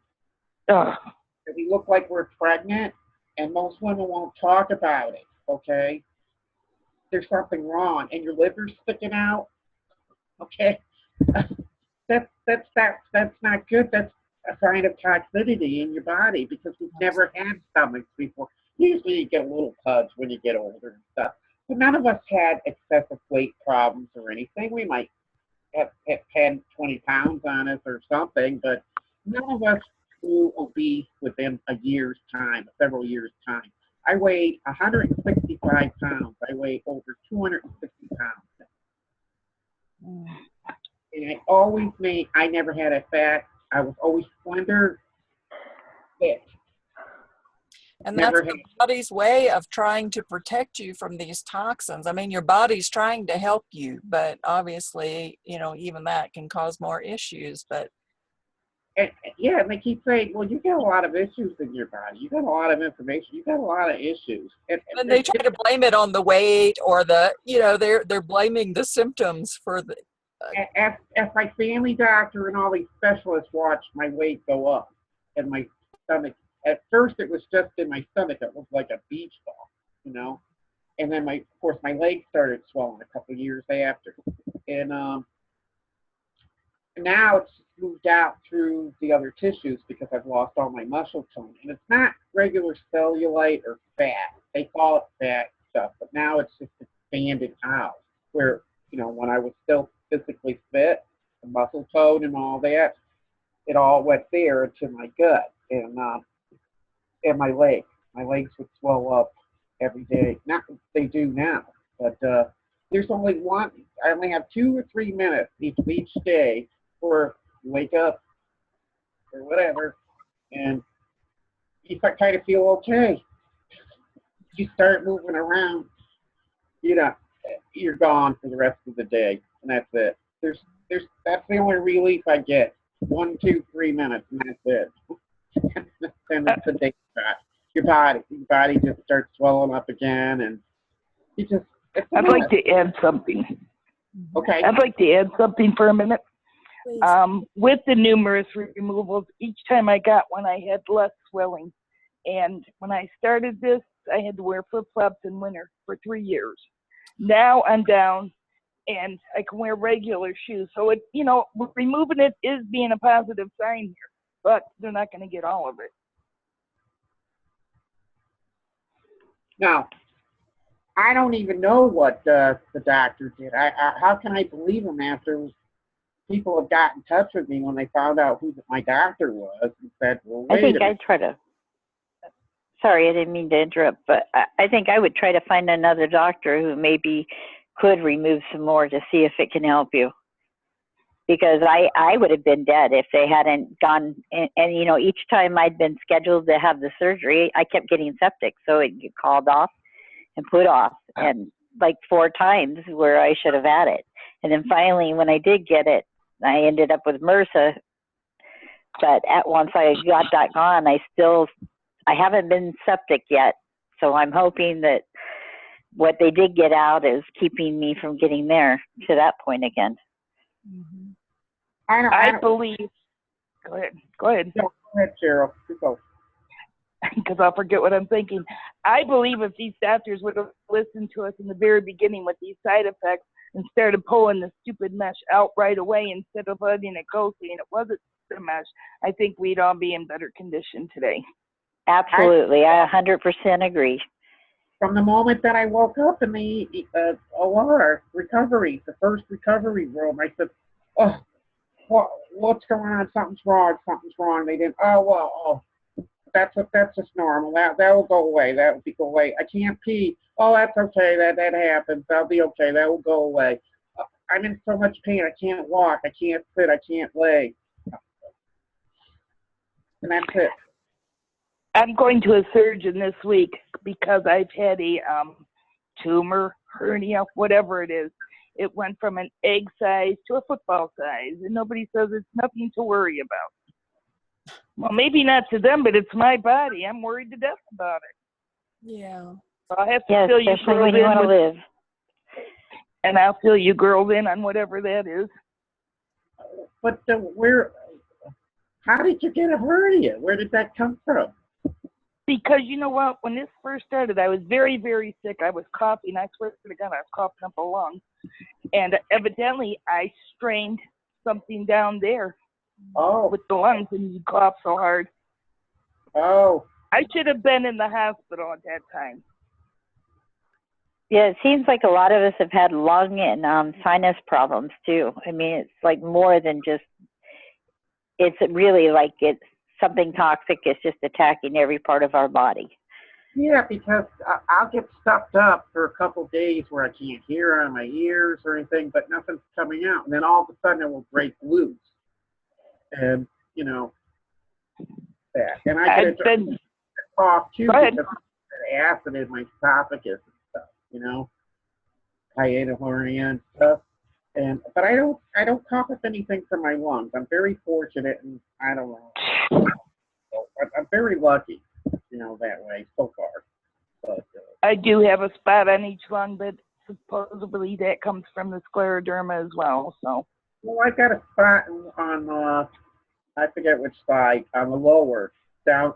that we look like we're pregnant, and most women won't talk about it, okay? There's something wrong, and your liver's sticking out, okay? That's not good. That's a sign of toxicity in your body because we've never had stomachs before. Usually you get little pudge when you get older and stuff. But none of us had excessive weight problems or anything. We might have 10, 20 pounds on us or something, but none of us grew obese within a year's time, several years' time. I weighed 165 pounds. I weighed over 260 pounds. And I never had a fat. I was always slender, fit. And that's the body's way of trying to protect you from these toxins. I mean, your body's trying to help you, but obviously, even that can cause more issues. But and they keep saying, well, you got a lot of issues in your body. You got a lot of information. You got a lot of issues. And they try to blame it on the weight or they're blaming the symptoms for the. As my family doctor and all these specialists watched my weight go up and my stomach. At first, it was just in my stomach. It looked like a beach ball, And then, of course, my legs started swelling a couple of years after. And now it's moved out through the other tissues because I've lost all my muscle tone. And it's not regular cellulite or fat. They call it fat stuff, but now it's just expanded out. Where, when I was still physically fit, the muscle tone and all that, it all went there into my gut. And my legs. My legs would swell up every day. Not that they do now, but there's only one. I only have 2 or 3 minutes each day for wake up or whatever, and you kind of feel okay. You start moving around, you're gone for the rest of the day, and that's it. That's the only relief I get. 1, 2, 3 minutes, and that's it. And it's a day shot. Your body just starts swelling up again, and you just. I'd like to add something. Okay. I'd like to add something for a minute. Please. With the numerous removals, each time I got one, I had less swelling. And when I started this, I had to wear flip-flops in winter for 3 years. Now I'm down, and I can wear regular shoes. So, removing it is being a positive sign here, but they're not going to get all of it. Now, I don't even know what the doctor did. How can I believe him after people have got in touch with me when they found out who my doctor was and said, well, wait I think a minute. I'd try to, sorry, I didn't mean to interrupt, but I think I would try to find another doctor who maybe could remove some more to see if it can help you. Because I would have been dead if they hadn't gone, and each time I'd been scheduled to have the surgery, I kept getting septic, so it get called off and put off, and like 4 times where I should have had it. And then finally, when I did get it, I ended up with MRSA. But once I got that gone, I haven't been septic yet. So I'm hoping that what they did get out is keeping me from getting there to that point again. Mm-hmm. I believe. Go ahead. No, go ahead, Cheryl. You go. Because I'll forget what I'm thinking. I believe if these doctors would have listened to us in the very beginning with these side effects and started pulling the stupid mesh out right away instead of letting it go, saying it wasn't the mesh, I think we'd all be in better condition today. Absolutely. I 100% agree. From the moment that I woke up in the OR recovery, the first recovery room, I said, oh, what's going on? Something's wrong. They didn't, that's just normal. That will go away. That will go away. I can't pee. Oh, that's okay. That happens. That'll be okay. That will go away. I'm in so much pain. I can't walk. I can't sit. I can't lay. And that's it. I'm going to a surgeon this week because I've had a tumor, hernia, whatever it is. It went from an egg size to a football size, and nobody says it's nothing to worry about. Well, maybe not to them, but it's my body. I'm worried to death about it. Yeah. So I'll have to fill you especially girls when you want to live. And I'll fill you girls in on whatever that is. But how did you get a hernia? Where did that come from? Because you know what? When this first started, I was very, very sick. I was coughing. I swear to God, I was coughing up a lung. And evidently, I strained something down there with the lungs, and you cough so hard. Oh. I should have been in the hospital at that time. Yeah, it seems like a lot of us have had lung and sinus problems too. I mean, it's like more than just, it's really like it's something toxic is just attacking every part of our body. Yeah, because I'll get stuffed up for a couple days where I can't hear out of my ears or anything, but nothing's coming out. And then all of a sudden it will break loose. And, that. And I get a cough too because of the acid in my esophagus and stuff, hiatal hernia and stuff. But I don't cough up anything from my lungs. I'm very fortunate, and I don't know. I'm very lucky, that way so far. But I do have a spot on each lung, but supposedly that comes from the scleroderma as well. So. Well, I've got a spot on I forget which side, on the lower, down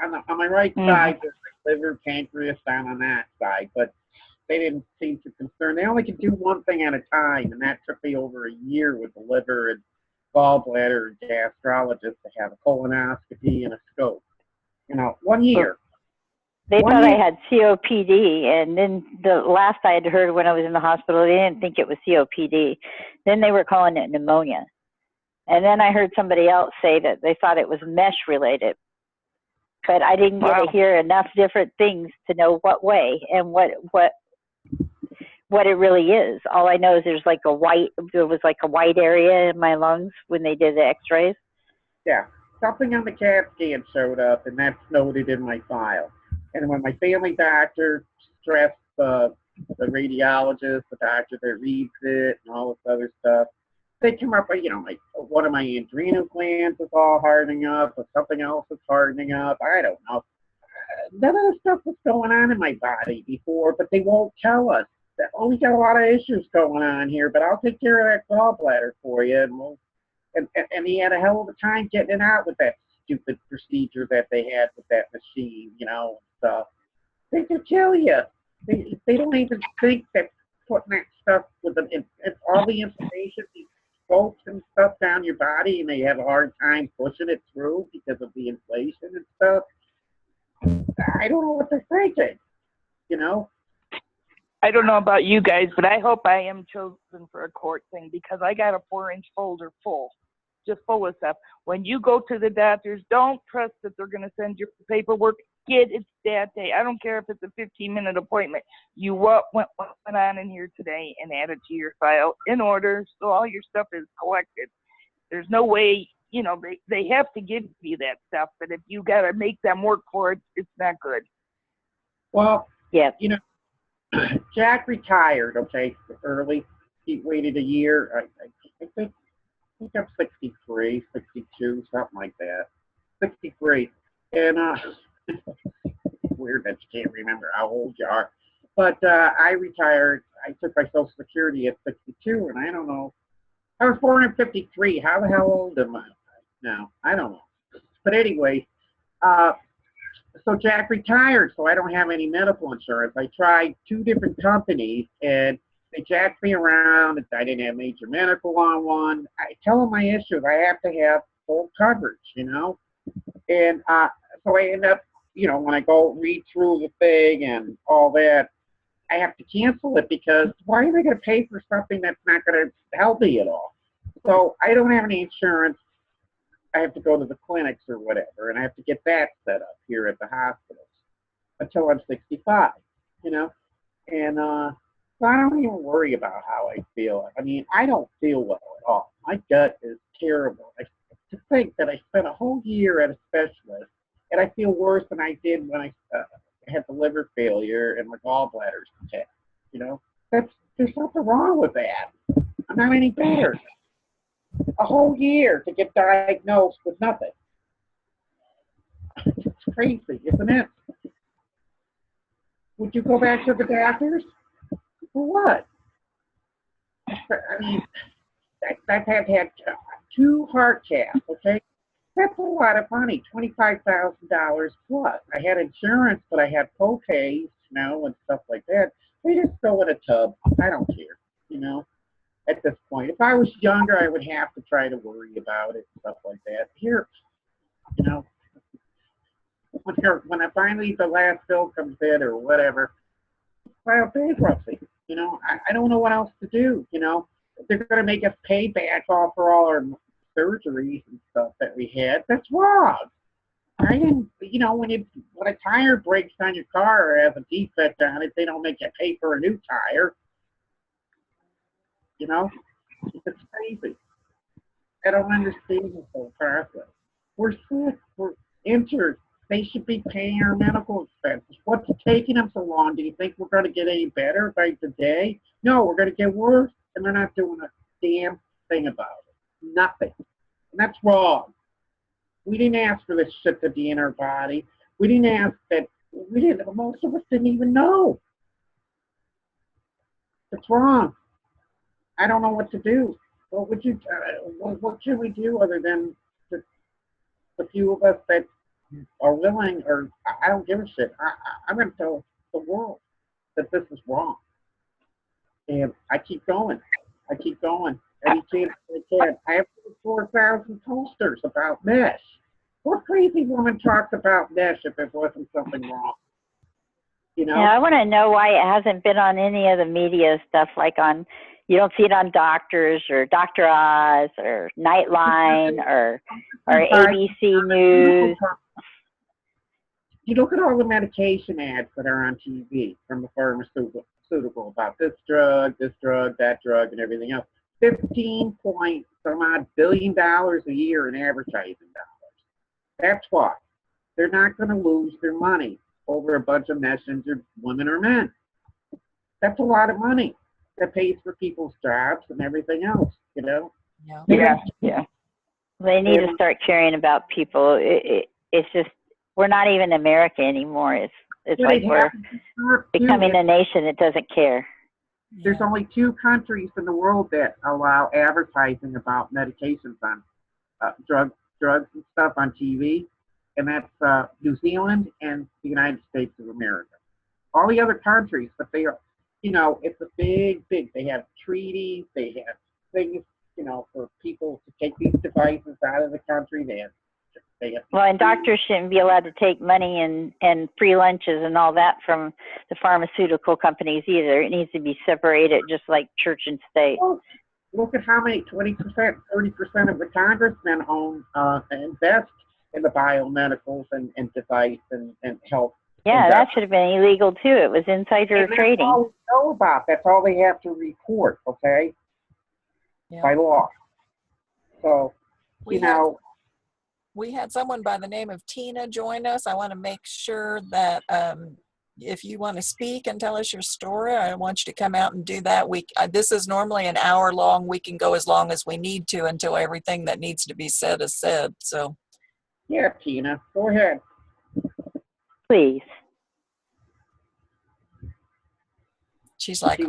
on my right side. There's like liver, pancreas down on that side, but they didn't seem too concerned. They only could do one thing at a time, and that took me over a year with the liver and gallbladder and gastrologist to have a colonoscopy and a scope. 1 year. They thought I had COPD, and then the last I had heard when I was in the hospital, they didn't think it was COPD. Then they were calling it pneumonia. And then I heard somebody else say that they thought it was mesh related. But I didn't get to hear enough different things to know what way and what it really is. All I know is there was like a white area in my lungs when they did the x-rays. Yeah, something on the CAT scan showed up, and that's noted in my file. And when my family doctor stressed the the radiologist, the doctor that reads it, and all this other stuff. They come up with, like one of my adrenal glands is all hardening up, or something else is hardening up. I don't know. None of the stuff was going on in my body before, but they won't tell us. That, oh, we got a lot of issues going on here, but I'll take care of that gallbladder for you. And he had a hell of a time getting it out with that stupid procedure that they had with that machine, and stuff. They can kill you. They don't even think that putting that stuff with it's all the information, these spokes and stuff down your body, and they have a hard time pushing it through because of the inflation and stuff. I don't know what they're thinking. I don't know about you guys, but I hope I am chosen for a court thing because I got a 4-inch folder just full of stuff. When you go to the doctors, don't trust that they're going to send you paperwork. Get it that day. I don't care if it's a 15-minute appointment. You went on in here today and add it to your file in order so all your stuff is collected. There's no way, they have to give you that stuff, but if you got to make them work for it, it's not good. Well, Yeah. Jack retired, early. He waited a year. I think I'm 63, 62, something like that. 63. And weird that you can't remember how old you are. But I retired. I took my Social Security at 62, and I don't know. I was born in 53. How the hell old am I now? I don't know. But anyway, so Jack retired, so I don't have any medical insurance. I tried 2 different companies, and they jacked me around. I didn't have major medical on one. I tell them my issues. I have to have full coverage, And so I end up, when I go read through the thing and all that, I have to cancel it because why am I going to pay for something that's not going to help me at all? So I don't have any insurance. I have to go to the clinics or whatever, and I have to get that set up here at the hospitals until I'm 65, And so I don't even worry about how I feel. I mean, I don't feel well at all. My gut is terrible. To think that I spent a whole year at a specialist, and I feel worse than I did when I had the liver failure and my gallbladder's attacked. There's something wrong with that. I'm not any better. A whole year to get diagnosed with nothing. It's crazy, isn't it? Would you go back to the doctors? For what? I mean, I've had 2 heart caths, That's a lot of money, $25,000 plus. I had insurance, but I had co-pays, and stuff like that. They just go in a tub. I don't care, at this point. If I was younger, I would have to try to worry about it, stuff like that. Here, when I finally, the last bill comes in or whatever, file bankruptcy. I don't know what else to do, They're going to make us pay back off for all our surgeries and stuff that we had. That's wrong. I didn't, when a tire breaks on your car or has a defect on it, they don't make you pay for a new tire. It's crazy. I don't understand this whole process. We're sick. We're injured. They should be paying our medical expenses. What's taking them so long? Do you think we're going to get any better by today? No, we're going to get worse, and they're not doing a damn thing about it. Nothing. And that's wrong. We didn't ask for this shit to be in our body. We didn't ask that. Most of us didn't even know. It's wrong. I don't know what to do. What would you? What should we do other than the few of us that are willing? Or I don't give a shit. I'm going to tell the world that this is wrong, and I keep going. Any chance I can. I have 4,000 posters about mesh. What crazy woman talks about mesh if it wasn't something wrong? Yeah, I want to know why it hasn't been on any of the media stuff, like you don't see it on Doctors or Dr. Oz or Nightline or ABC News. You look at all the medication ads that are on TV from the pharmaceutical about this drug, that drug, and everything else. 15 point some odd billion dollars a year in advertising dollars. That's why. They're not going to lose their money over a bunch of messenger women or men. That's a lot of money that pays for people's jobs and everything else, you know? Yeah. Yeah. They need to start caring about people. It's just, we're not even America anymore. It's But like it we're happens in Europe, too. becoming a nation that doesn't care. There's only 2 countries in the world that allow advertising about medications on drugs and stuff on TV, and that's New Zealand and the United States of America. All the other countries, but they are, it's a big. They have treaties, they have things, for people to take these devices out of the country. They have. Well, and doctors shouldn't be allowed to take money and free lunches and all that from the pharmaceutical companies either. It needs to be separated, just like church and state. Well, look at how many 20%, 30% of the congressmen own invest in the biomedicals and device and health. Yeah, that should have been illegal too. It was insider trading. That's all we know about. That's all they have to report, okay? Yeah. By law. So, we had someone by the name of Tina join us. I want to make sure that if you want to speak and tell us your story, I want you to come out and do that. This is normally an hour long. We can go as long as we need to until everything that needs to be said is said. So, yeah, Tina, go ahead. Please. She's like,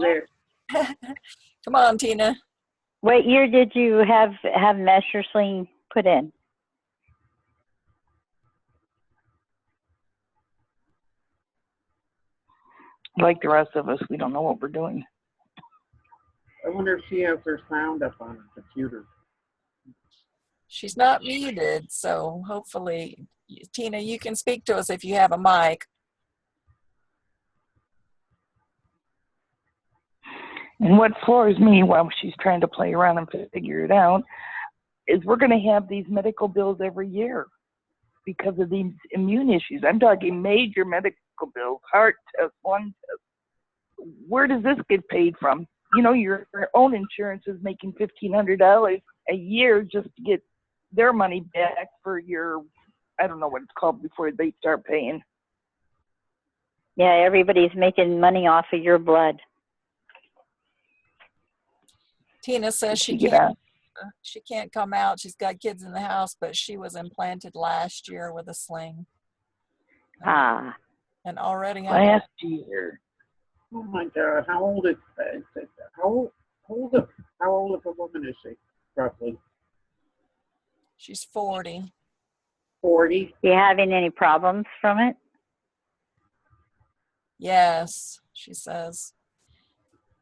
come on, Tina. What year did you have mesh or sling put in? Like the rest of us, we don't know what we're doing. I wonder if she has her sound up on her computer. She's not muted, so hopefully, Tina, you can speak to us if you have a mic. And what floors me while she's trying to play around and figure it out is we're going to have these medical bills every year because of these immune issues. I'm talking major medical bills, heart tests, lung tests. Where does this get paid from? Your own insurance is making $1,500 a year just to get their money back for your, I don't know what it's called before they start paying. Yeah, everybody's making money off of your blood. Tina says she can't come out. She's got kids in the house, but she was implanted last year with a sling. And already last year. Oh my God! How old is how old of a woman is she roughly? She's 40. 40. You having any problems from it? Yes, she says.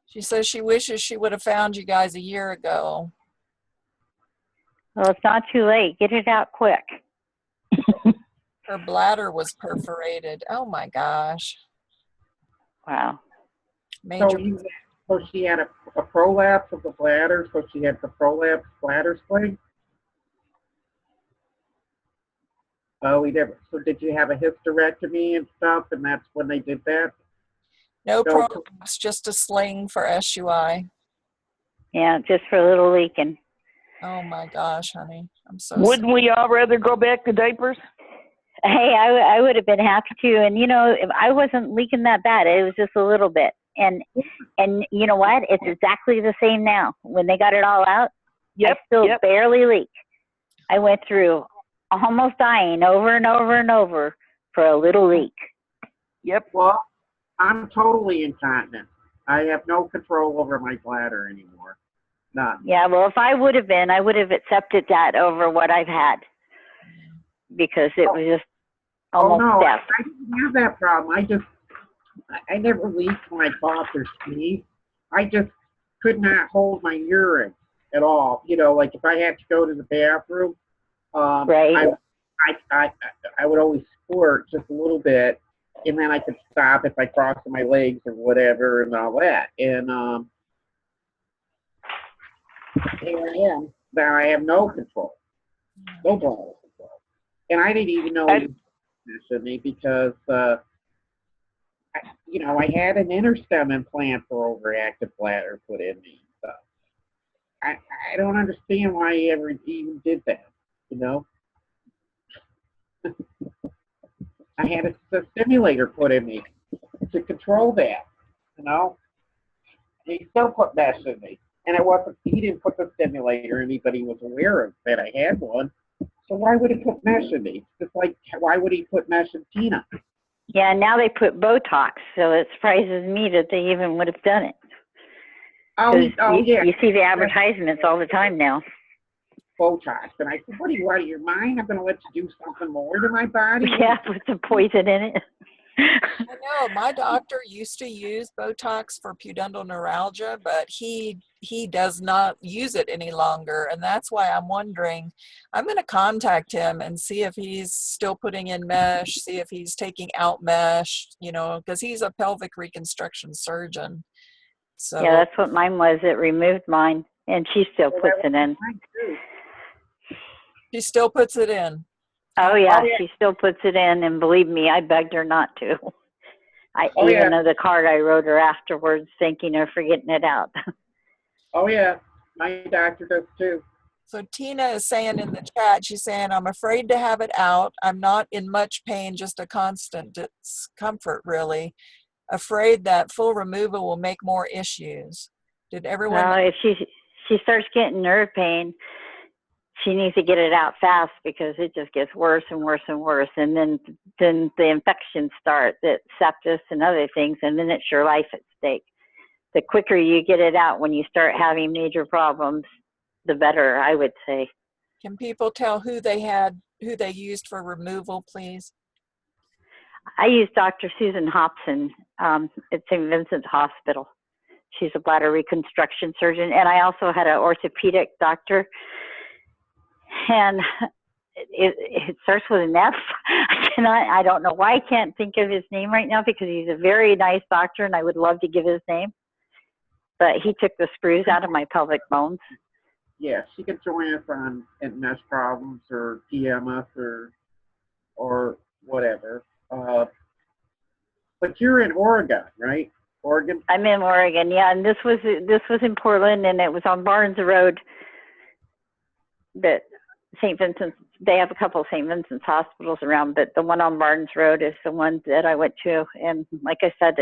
She says she wishes she would have found you guys a year ago. Well, it's not too late. Get it out quick. Her bladder was perforated. Oh my gosh. Wow. Major. So she had a prolapse of the bladder, so she had the prolapse bladder sling? Oh, so did you have a hysterectomy and stuff, and that's when they did that? No problems, just a sling for SUI. Yeah, just for a little leaking. Oh my gosh, honey. I'm so Wouldn't we all rather go back to diapers? Hey, I would have been happy to. And, if I wasn't leaking that bad. It was just a little bit. And you know what? It's exactly the same now. When they got it all out, I still barely leak. I went through almost dying over and over and over for a little leak. Yep. Well, I'm totally incontinent. I have no control over my bladder anymore. None. Yeah, well, if I would have been, I would have accepted that over what I've had. Because it was just almost death. I didn't have that problem. I never leaked when I coughed or sneezed. I just could not hold my urine at all. Like if I had to go to the bathroom, right. I would always squirt just a little bit, and then I could stop if I crossed my legs or whatever and all that. And here I am. Now I have no control. No bladder control. And I didn't even know it was me because, I had an interstem implant for overactive bladder put in me. So I don't understand why he ever even did that, I had a stimulator put in me to control that, He still put mesh in me. And it wasn't, he didn't put the stimulator in me, but he was aware of that I had one. So why would he put mesh in me? It's like, why would he put mesh in Tina? Yeah, now they put Botox, so it surprises me that they even would have done it. Oh, yeah. You see the advertisements all the time now. Botox. And I said, what do you want? Your mind? I'm going to let you do something more to my body? Yeah, put some poison in it. I know my doctor used to use Botox for pudendal neuralgia, but he does not use it any longer. And that's why I'm wondering, I'm going to contact him and see if he's still putting in mesh, see if he's taking out mesh, you know, because he's a pelvic reconstruction surgeon. So yeah, that's what mine was. It removed mine, and she still puts it in. she still puts it in. Oh yeah, she still puts it in, and believe me, I begged her not to. Even though the card I wrote her afterwards, thanking her for getting it out. Oh yeah, my doctor does too. So Tina is saying in the chat, she's saying, I'm afraid to have it out. I'm not in much pain, just a constant discomfort, really. Afraid that full removal will make more issues. Did everyone? Well, if she starts getting nerve pain, she needs to get it out fast because it just gets worse and worse and worse. And then the infections start, that sepsis and other things, and then it's your life at stake. The quicker you get it out when you start having major problems, the better, I would say. Can people tell who they used for removal, please? I used Dr. Susan Hobson at St. Vincent's Hospital. She's a bladder reconstruction surgeon. And I also had an orthopedic doctor. And it starts with an F. I don't know why I can't think of his name right now, because he's a very nice doctor and I would love to give his name. But he took the screws out of my pelvic bones. Yeah, she can join us on mesh problems or PMS or whatever. But you're in Oregon, right? Oregon? I'm in Oregon, yeah. And this was in Portland, and it was on Barnes Road. But St. Vincent's, they have a couple of St. Vincent's hospitals around, but the one on Barnes Road is the one that I went to. And like I said,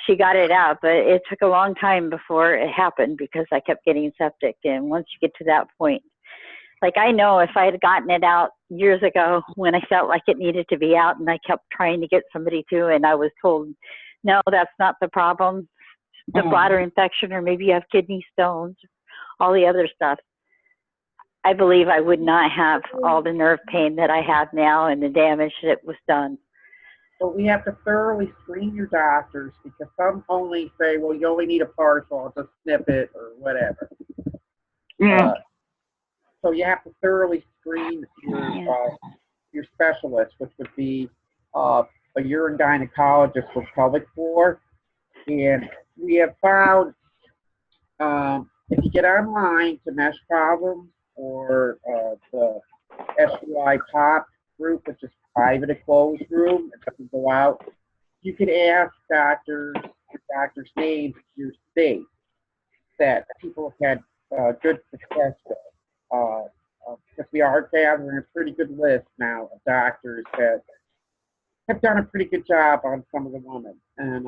she got it out, but it took a long time before it happened because I kept getting septic. And once you get to that point, like I know if I had gotten it out years ago when I felt like it needed to be out, and I kept trying to get somebody to, and I was told, no, that's not the problem, the bladder infection, or maybe you have kidney stones, all the other stuff. I believe I would not have all the nerve pain that I have now and the damage that was done. But we have to thoroughly screen your doctors, because some only say, well, you only need a partial, I'll just snip it or whatever. Yeah. So you have to thoroughly screen your specialist, which would be a urine gynecologist with pelvic floor. And we have found if you get online to Mesh Problems or the SUI Pop group, which is private, a closed room, it doesn't go out, you can ask doctors names in your state that people have had good success with. Because we are gathering a pretty good list now of doctors that have done a pretty good job on some of the women. And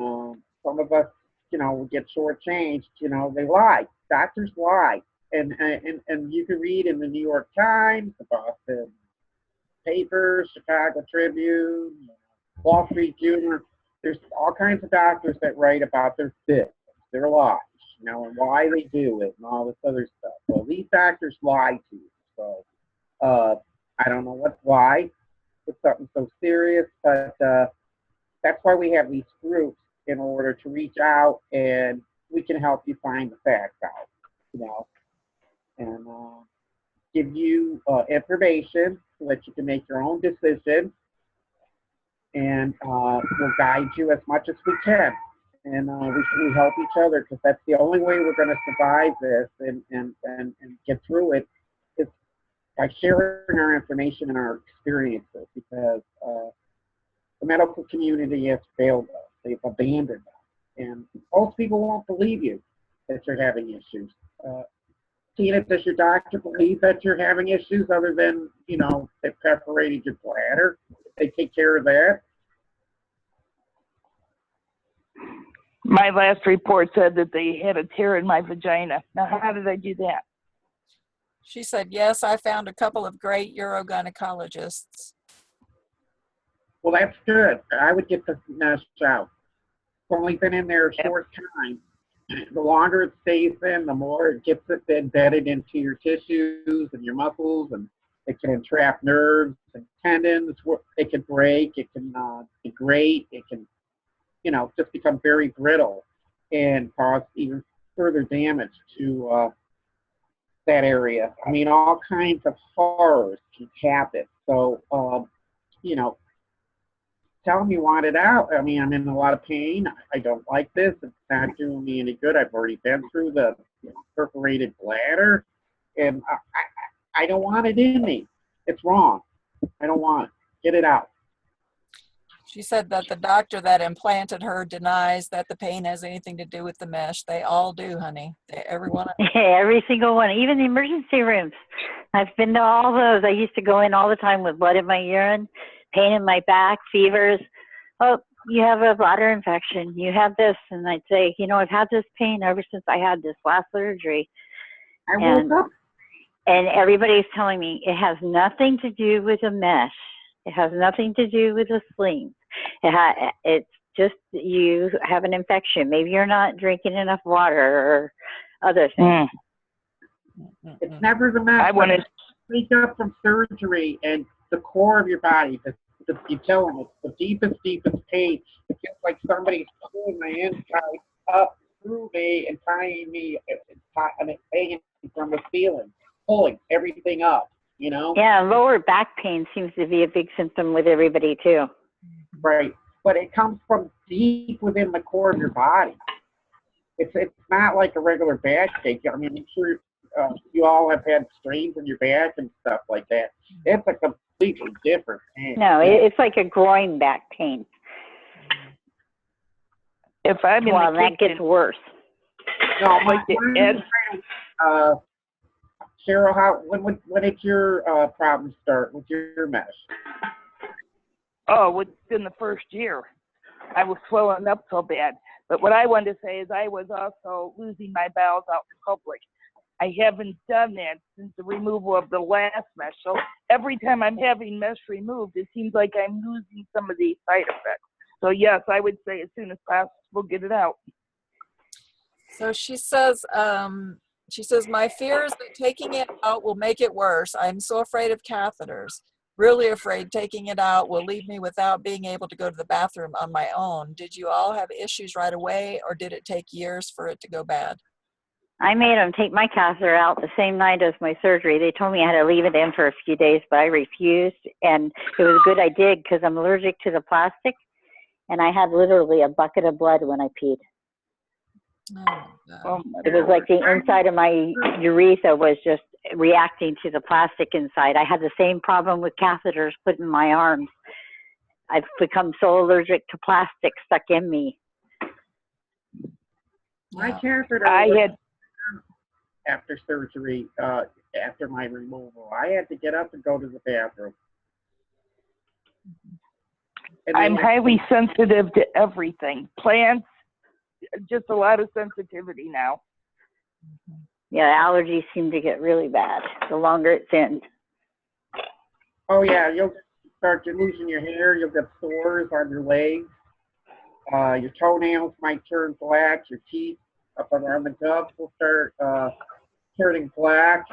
some of us, get shortchanged, they lie. Doctors lie. And you can read in the New York Times, the Boston papers, Chicago Tribune, Wall Street Journal. There's all kinds of doctors that write about their fits, their lies, and why they do it and all this other stuff. Well, these doctors lie to you. So I don't know why it's something so serious, but that's why we have these groups, in order to reach out, and we can help you find the facts out, and give you information so that you can make your own decision, and we'll guide you as much as we can. And we help each other, because that's the only way we're going to survive this and get through it, is by sharing our information and our experiences, because the medical community has failed us. They've abandoned us. And most people won't believe you that you're having issues. Tina, does your doctor believe that you're having issues other than, they perforated your bladder? They take care of that? My last report said that they had a tear in my vagina. Now, how did I do that? She said, yes, I found a couple of great urogynecologists. Well, that's good. I would get the mesh out. It's only been in there a short time. The longer it stays in, the more it gets it embedded into your tissues and your muscles, and it can entrap nerves and tendons. It can break. It can degrade. It can, just become very brittle and cause even further damage to that area. I mean, all kinds of horrors can happen. So, tell me you want it out. I mean, I'm in a lot of pain. I don't like this. It's not doing me any good. I've already been through the perforated bladder, and I don't want it in me. It's wrong. I don't want it. Get it out. She said that the doctor that implanted her denies that the pain has anything to do with the mesh. They all do, honey. Everyone. Every single one, even the emergency rooms. I've been to all those. I used to go in all the time with blood in my urine, pain in my back, fevers. Oh, you have a bladder infection. You have this. And I'd say, I've had this pain ever since I had this last surgery. I woke up. And everybody's telling me it has nothing to do with a mesh. It has nothing to do with a sling. It's just you have an infection. Maybe you're not drinking enough water or other things. It's never the mesh. I want to wake up from surgery and the core of your body, you tell them it's the deepest pain. It feels like somebody's pulling my inside up through me and tying me and it's hanging from the ceiling, pulling everything up, Yeah, lower back pain seems to be a big symptom with everybody too. Right, but it comes from deep within the core of your body. It's not like a regular backache. I mean, I'm sure you all have had strains in your back and stuff like that. It's a completely different pain. No, it's like a groin back pain. If I'm in the that gets worse. No, Cheryl, when did your problems start with your mesh? Oh, within the first year, I was swelling up so bad. But what I wanted to say is I was also losing my bowels out in public. I haven't done that since the removal of the last mesh. So every time I'm having mesh removed, it seems like I'm losing some of the side effects. So yes, I would say as soon as possible, get it out. So she says, my fear is that taking it out will make it worse. I'm so afraid of catheters. Really afraid taking it out will leave me without being able to go to the bathroom on my own. Did you all have issues right away, or did it take years for it to go bad? I made them take my catheter out the same night as my surgery. They told me I had to leave it in for a few days, but I refused. And it was good I did because I'm allergic to the plastic. And I had literally a bucket of blood when I peed. Oh, it was like the inside of my urethra was just reacting to the plastic inside. I had the same problem with catheters put in my arms. I've become so allergic to plastic stuck in me. My catheter after surgery, after my removal, I had to get up and go to the bathroom. I'm highly sensitive to everything. Plants, just a lot of sensitivity now. Yeah, allergies seem to get really bad the longer it's in. Oh yeah, you'll start losing your hair. You'll get sores on your legs. Your toenails might turn black. Your teeth up around the gums will start turning black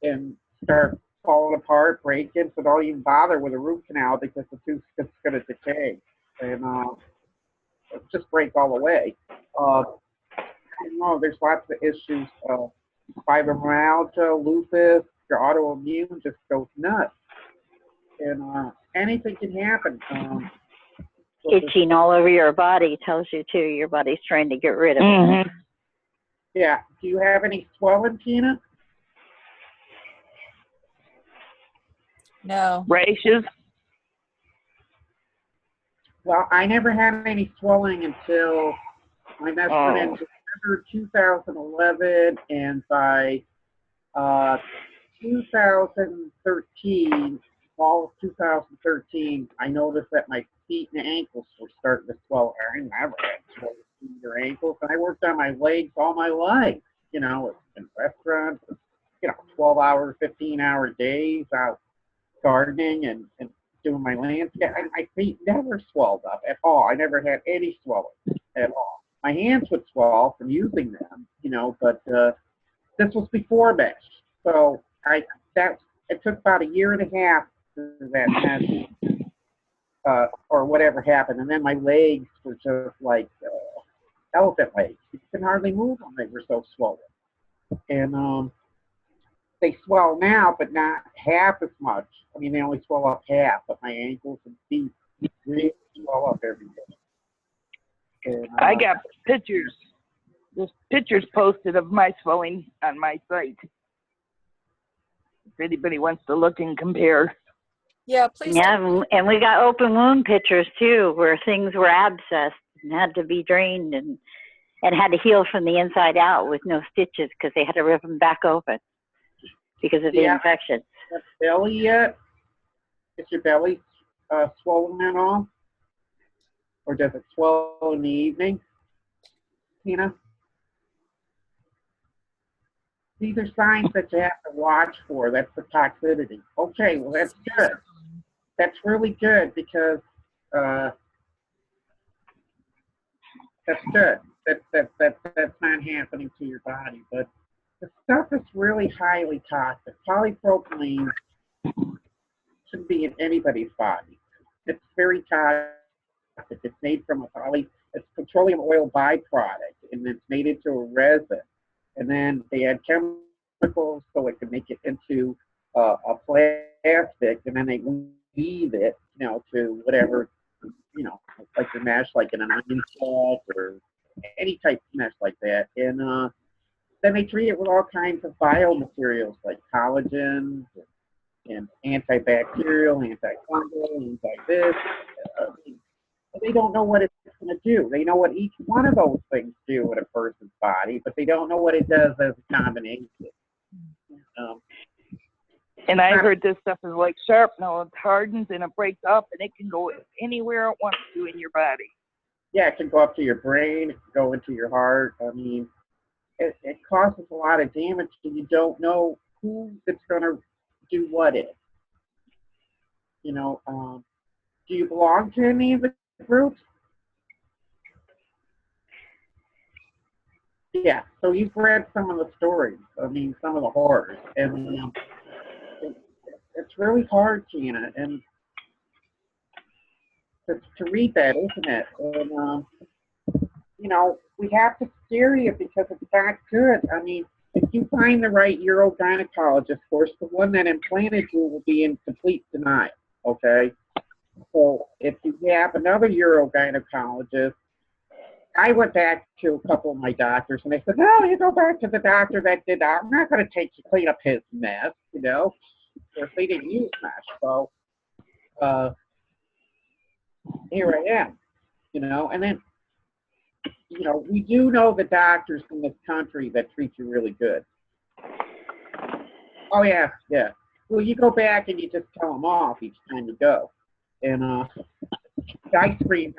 and start falling apart, breaking. So don't even bother with a root canal because the tooth's going to decay and just break all the way. There's lots of issues. Fibromyalgia, lupus, your autoimmune just goes nuts. And anything can happen. Itching all over your body tells you, too, your body's trying to get rid of it. Yeah. Do you have any swelling, Tina? No. Rashes? Well, I never had any swelling until my mesh went in December 2011, and by 2013, fall of 2013, I noticed that my feet and ankles were starting to swell. I never had swollen your ankles. And I worked on my legs all my life, in restaurants, 12-hour, 15-hour days out gardening and doing my landscape. And my feet never swelled up at all. I never had any swelling at all. My hands would swell from using them, but this was before mesh. So it took about a year and a half for that mesh, or whatever happened. And then my legs were just like elephant legs. You could hardly move them. They were so swollen. And they swell now, but not half as much. I mean, they only swell up half, but my ankles and feet really swell up every day. And, I got pictures. There's pictures posted of my swelling on my site. If anybody wants to look and compare. Yeah, please. Yeah, and we got open wound pictures too, where things were abscessed and had to be drained and had to heal from the inside out with no stitches because they had to rip them back open because of the infection. Belly yet? Is your belly swollen at all? Or does it swell in the evening, Tina? These are signs that you have to watch for. That's the toxicity. Okay, well, that's good. That's really good because that's good. That's not happening to your body. But the stuff is really highly toxic. Polypropylene shouldn't be in anybody's body. It's very toxic. It's made from it's petroleum oil byproduct, and it's made into a resin. And then they add chemicals so it can make it into a plastic, and then they weave it, to whatever, like the mesh, like in an onion set or any type of mesh like that. And then they treat it with all kinds of biomaterials like collagen and antibacterial, antifungal, anti-this. They don't know what it's going to do. They know what each one of those things do in a person's body, but they don't know what it does as a combination. And I heard this stuff is like sharpener. It hardens and it breaks up, and it can go anywhere it wants to in your body. Yeah, it can go up to your brain. It can go into your heart. I mean, it causes a lot of damage, and you don't know who it's going to do what in. Do you belong to any of the groups? Yeah, so you've read some of the stories. I mean, some of the horrors, and it's really hard, Tina, and to read that, isn't it? And we have to scare you because it's not good. I mean, if you find the right urogynecologist, of course, the one that implanted you will be in complete denial. Okay, so if you have another urogynecologist, I went back to a couple of my doctors, and they said, no, you go back to the doctor that did that. I'm not going to take you clean up his mess, Of course, they didn't use mesh. So here I am, And then, we do know the doctors in this country that treat you really good. Oh, yeah. Well, you go back and you just tell them off each time you go. And I screamed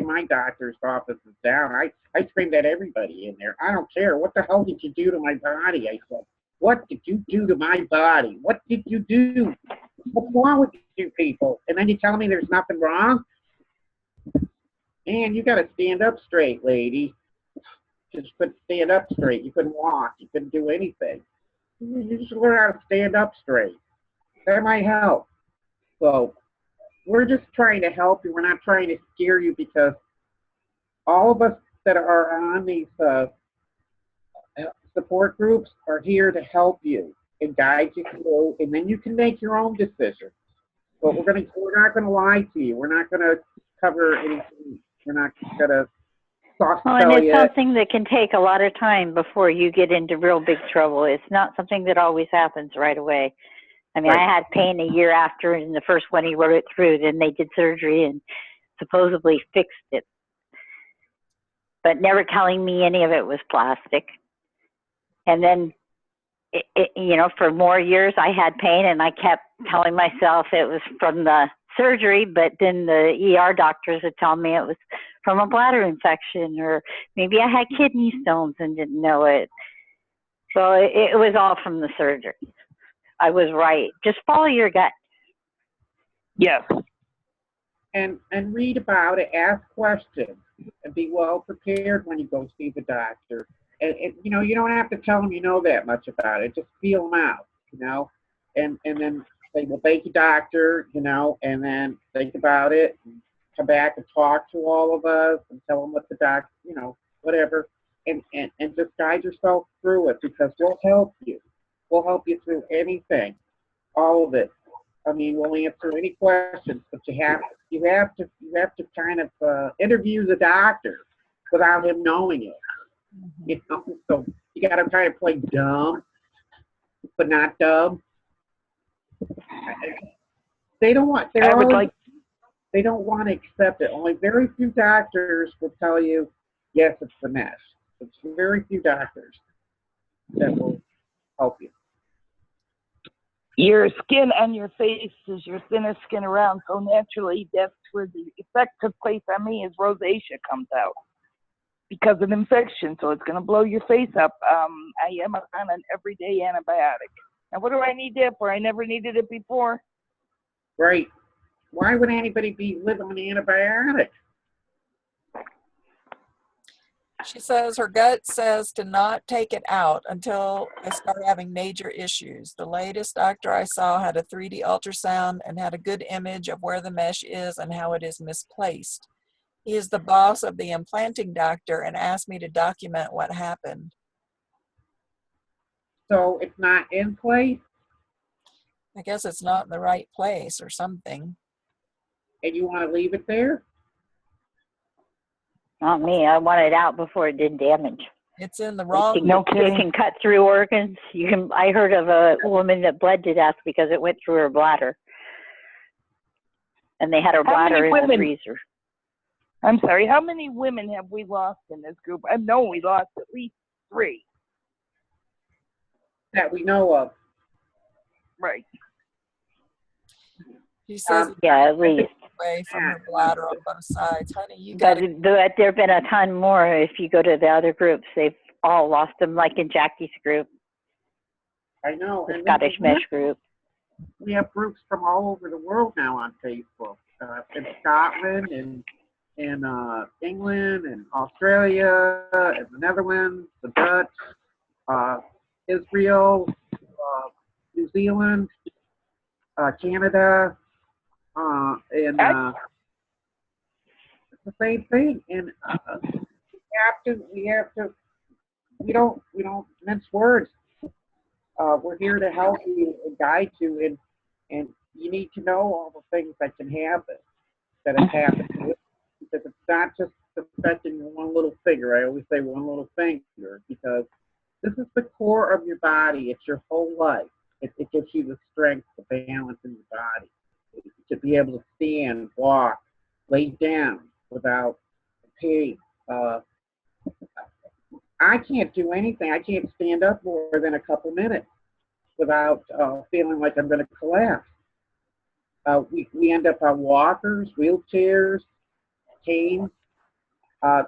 my doctor's offices down. I screamed at everybody in there. I don't care. What the hell did you do to my body? I said, what did you do to my body? What did you do? What's wrong with you people? And then you tell me there's nothing wrong? Man, you got to stand up straight, lady. Just couldn't stand up straight. You couldn't walk. You couldn't do anything. You should learn how to stand up straight. That might help. So we're just trying to help you. We're not trying to scare you because all of us that are on these support groups are here to help you and guide you through, and then you can make your own decisions. But we're not going to lie to you. We're not going to cover anything. We're not going to soft Well, sell and it's you. something that can take a lot of time before you get into real big trouble. It's not something that always happens right away. I mean, Right. I had pain a year after, and the first one he wrote it through. Then they did surgery and supposedly fixed it, but never telling me any of it was plastic. And then, for more years I had pain, and I kept telling myself it was from the surgery, but then the ER doctors would tell me it was from a bladder infection, or maybe I had kidney stones and didn't know it. So it was all from the surgery. I was right. Just follow your gut. Yes. And read about it, ask questions, and be well prepared when you go see the doctor. And you know, you don't have to tell them you know that much about it. Just feel them out, you know, and then say, well, thank you, doctor, you know, and then think about it, and come back and talk to all of us and tell them what the doctor, you know, whatever, and just guide yourself through it, because we'll help you. We'll help you through anything, all of it. I mean, we'll answer any questions, but you have to kind of interview the doctor without him knowing it. You know, so you got to kind of play dumb, but not dumb. They don't want. They don't want to accept it. Only very few doctors will tell you, yes, it's the mesh. It's very few doctors that will help you. Your skin on your face is your thinnest skin around, so naturally that's where the effect took place on me is rosacea comes out because of infection, so it's going to blow your face up. I am on an everyday antibiotic. Now, what do I need that for? I never needed it before. Right. Why would anybody be living on antibiotics? She says her gut says to not take it out until I start having major issues. The latest doctor I saw had a 3D ultrasound and had a good image of where the mesh is and how it is misplaced. He is the boss of the implanting doctor and asked me to document what happened. So it's not in place, I guess it's not in the right place or something. and you want to leave it there? Not me. I want it out before it did damage. It's in the wrong. No kidding. It can cut through organs. You can. I heard of a woman that bled to death because it went through her bladder, and they had her bladder in the freezer. I'm sorry. How many women have we lost in this group? I know we lost at least 3. That we know of. Right. She says Yeah, at least. away from her bladder on both sides. Honey, you But got to. there have been a ton more. If you go to the other groups, they've all lost them, like in Jackie's group, I know. the And Scottish Mesh group. we have groups from all over the world now on Facebook. In Scotland and in England and Australia and the Netherlands, the Dutch, Israel, New Zealand, Canada, and it's the same thing. And we don't mince words. We're here to help you and guide you, and you need to know all the things that can happen, that has happened to you, because it's not just affecting one little finger. I always say one little finger, because this is the core of your body. It's your whole life. It gives you the strength, the balance in your body, to be able to stand, walk, lay down without pain. I can't do anything. I can't stand up more than a couple minutes without feeling like I'm going to collapse. We end up on walkers, wheelchairs, canes,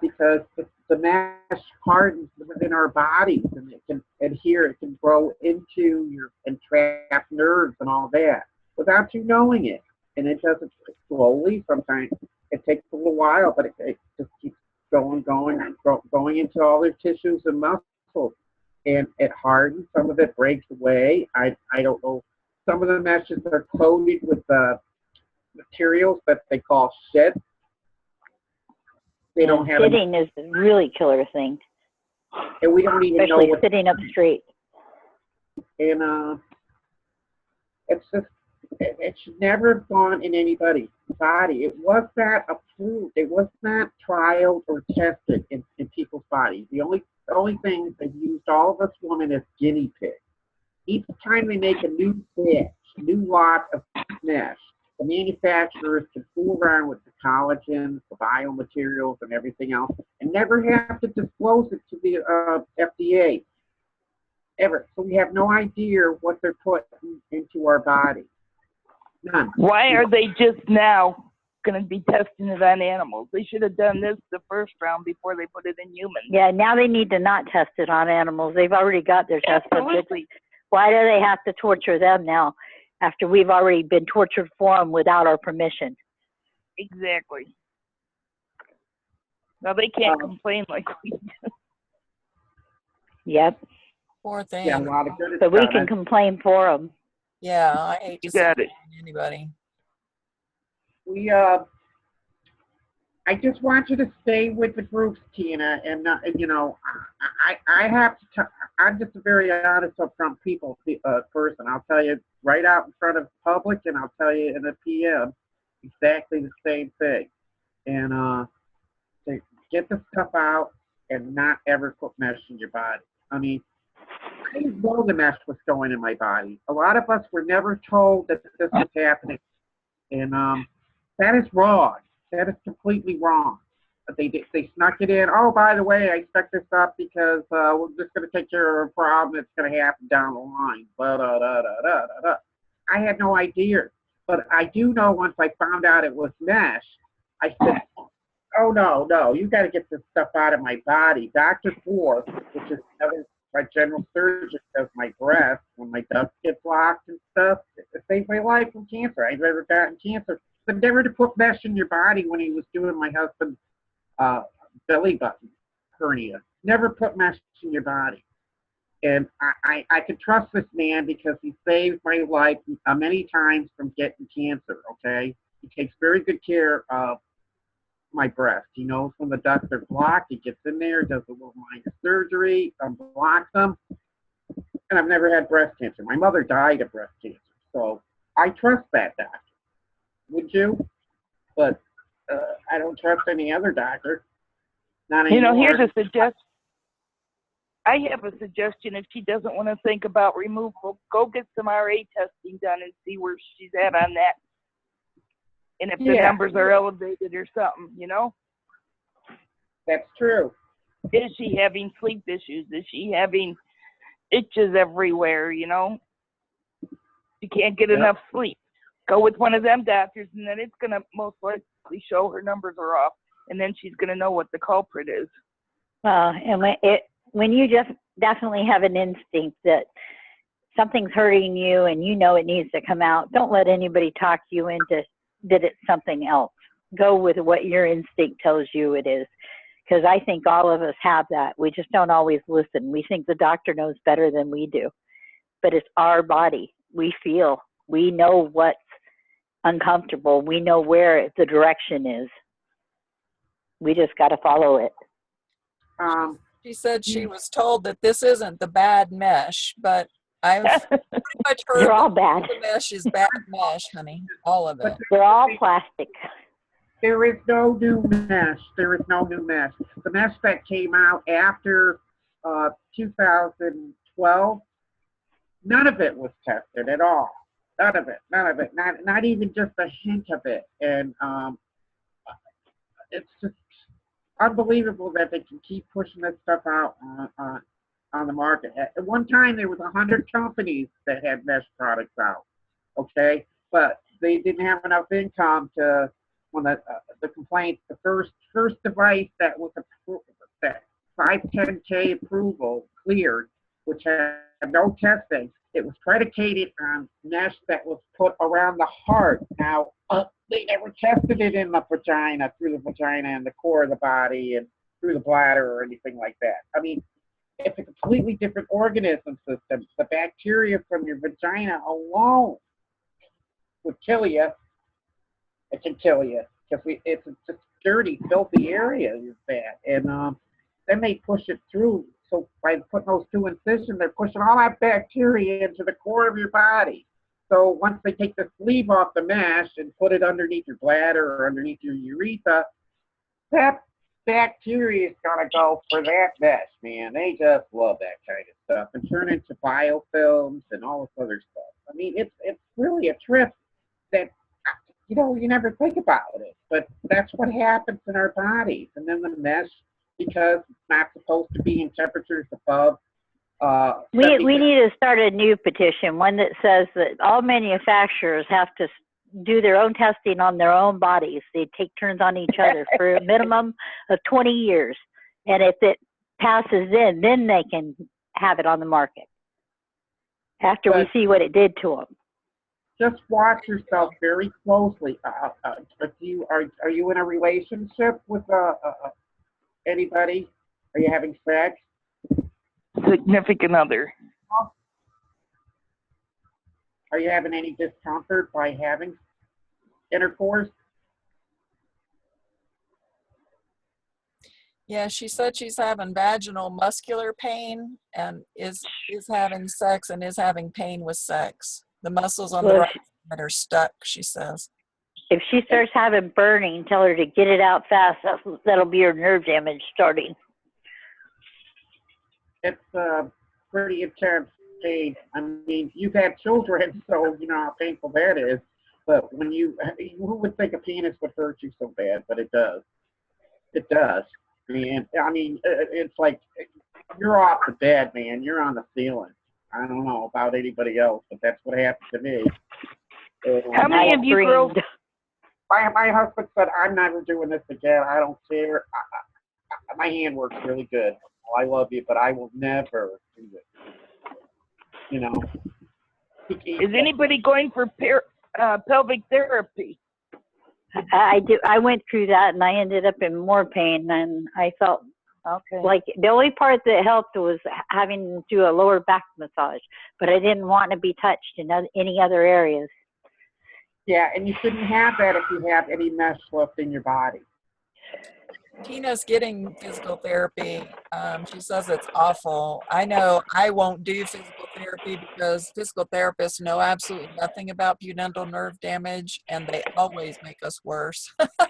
because the mesh hardens within our bodies, and it can adhere, it can grow into your and trap nerves and all that without you knowing it. And it does it slowly. Sometimes it takes a little while, but it just keeps going into all their tissues and muscles, and it hardens. Some of it breaks away. I don't know. Some of the meshes are coated with materials that they call shit. They don't have sitting is a really killer thing. And we don't even especially know what sitting up straight. And it's just it should never have gone in anybody's body. It was not approved. It was not trialed or tested in people's bodies. The only thing they've used all of us women as guinea pigs. Each time they make a new batch, new lot of mesh, the manufacturers can fool around with the collagens, the biomaterials, and everything else, and never have to disclose it to the FDA, ever. So we have no idea what they're putting into our body. None. Why are they just now going to be testing it on animals? They should have done this the first round before they put it in humans. Yeah, now they need to not test it on animals. They've already got their test subjects. Absolutely. Why do they have to torture them now after we've already been tortured for them without our permission? Exactly. Now they can't complain like we do. Yep. Poor thing. Yeah, a lot of good. But we can complain for them. Yeah, I hate to You see got it it. on anybody. We I just want you to stay with the groups, Tina, and you know, I have to. I'm just a very honest, upfront person. I'll tell you right out in front of the public, and I'll tell you in the PM exactly the same thing. And to get the stuff out and not ever put mesh in your body. I mean, I didn't know the mesh was going in my body. A lot of us were never told that this was happening, and that is wrong. That is completely wrong. They snuck it in. Oh, by the way, I stuck this up because we're just going to take care of a problem that's going to happen down the line. I had no idea. But I do know once I found out it was mesh, I said, oh, no, you got to get this stuff out of my body. Dr. Ford, which is my general surgeon, does my breast when my ducts get blocked and stuff. It saved my life from cancer. I've never gotten cancer. But never to put mesh in your body when he was doing my husband's belly button hernia. Never put mesh in your body. And I could trust this man because he saved my life many times from getting cancer, okay? He takes very good care of my breast. He knows when the ducts are blocked. He gets in there, does a little minor surgery, unblocks them. And I've never had breast cancer. My mother died of breast cancer. So I trust that doctor. Would you? But I don't trust any other doctor. Not anymore. You know, here's a suggestion. I have a suggestion. If she doesn't want to think about removal, go get some RA testing done and see where she's at on that. And if the numbers are elevated or something, you know? That's true. Is she having sleep issues? Is she having itches everywhere, you know? She can't get enough sleep. Go with one of them doctors, and then it's going to most likely show her numbers are off, and then she's going to know what the culprit is. Well, and when you just definitely have an instinct that something's hurting you and you know it needs to come out, don't let anybody talk you into that it's something else. Go with what your instinct tells you it is, because I think all of us have that. We just don't always listen. We think the doctor knows better than we do, but it's our body. We feel. We know what's uncomfortable. We know where the direction is. We just got to follow it. She said she was told that this isn't the bad mesh, but I've pretty much heard They're all bad. the mesh is bad mesh, honey. All of it. They're all plastic. There is no new mesh. There is no new mesh. The mesh that came out after 2012, none of it was tested at all. None of it. Not even just a hint of it. And it's just unbelievable that they can keep pushing this stuff out on the market. At one time, there was 100 companies that had mesh products out, okay? But they didn't have enough income to, when the complaint, the first device that was approved, that 510K approval cleared, which had no testing, it was predicated on mesh that was put around the heart. Now, they never tested it in the vagina, through the vagina and the core of the body and through the bladder or anything like that. I mean, it's a completely different organism system. The bacteria from your vagina alone would kill you. It can kill you because it's a dirty, filthy area. Is bad, and then they push it through. So by putting those two incisions, they're pushing all that bacteria into the core of your body. So once they take the sleeve off the mesh and put it underneath your bladder or underneath your urethra, that bacteria is going to go for that mesh, man. They just love that kind of stuff and turn into biofilms and all this other stuff. I mean, it's really a trip that, you know, you never think about it, but that's what happens in our bodies. And then the mesh, because it's not supposed to be in temperatures above. We need to start a new petition, one that says that all manufacturers have to do their own testing on their own bodies. They take turns on each other for a minimum of 20 years. And if it passes then they can have it on the market after we see what it did to them. Just watch yourself very closely. Are you in a relationship with anybody? Are you having sex? Significant other. Are you having any discomfort by having intercourse? Yeah, she said she's having vaginal muscular pain and is having sex and is having pain with sex. The muscles on the right side are stuck, she says. If she starts having burning, tell her to get it out fast. That'll be her nerve damage starting. It's pretty intense pain. I mean, you've had children, so you know how painful that is. But when who would think a penis would hurt you so bad? But it does. It does. I mean, it's like you're off the bed, man. You're on the ceiling. I don't know about anybody else, but that's what happened to me. How many of you girls? My husband said, I'm never doing this again. I don't care. My hand works really good. I love you, but I will never do it. You know. Is anybody going for pelvic therapy? I went through that and I ended up in more pain, and I felt like the only part that helped was having to do a lower back massage, but I didn't want to be touched in any other areas. Yeah, and you shouldn't have that if you have any mesh left in your body. Tina's getting physical therapy. She says it's awful. I know I won't do physical therapy because physical therapists know absolutely nothing about pudendal nerve damage, and they always make us worse. I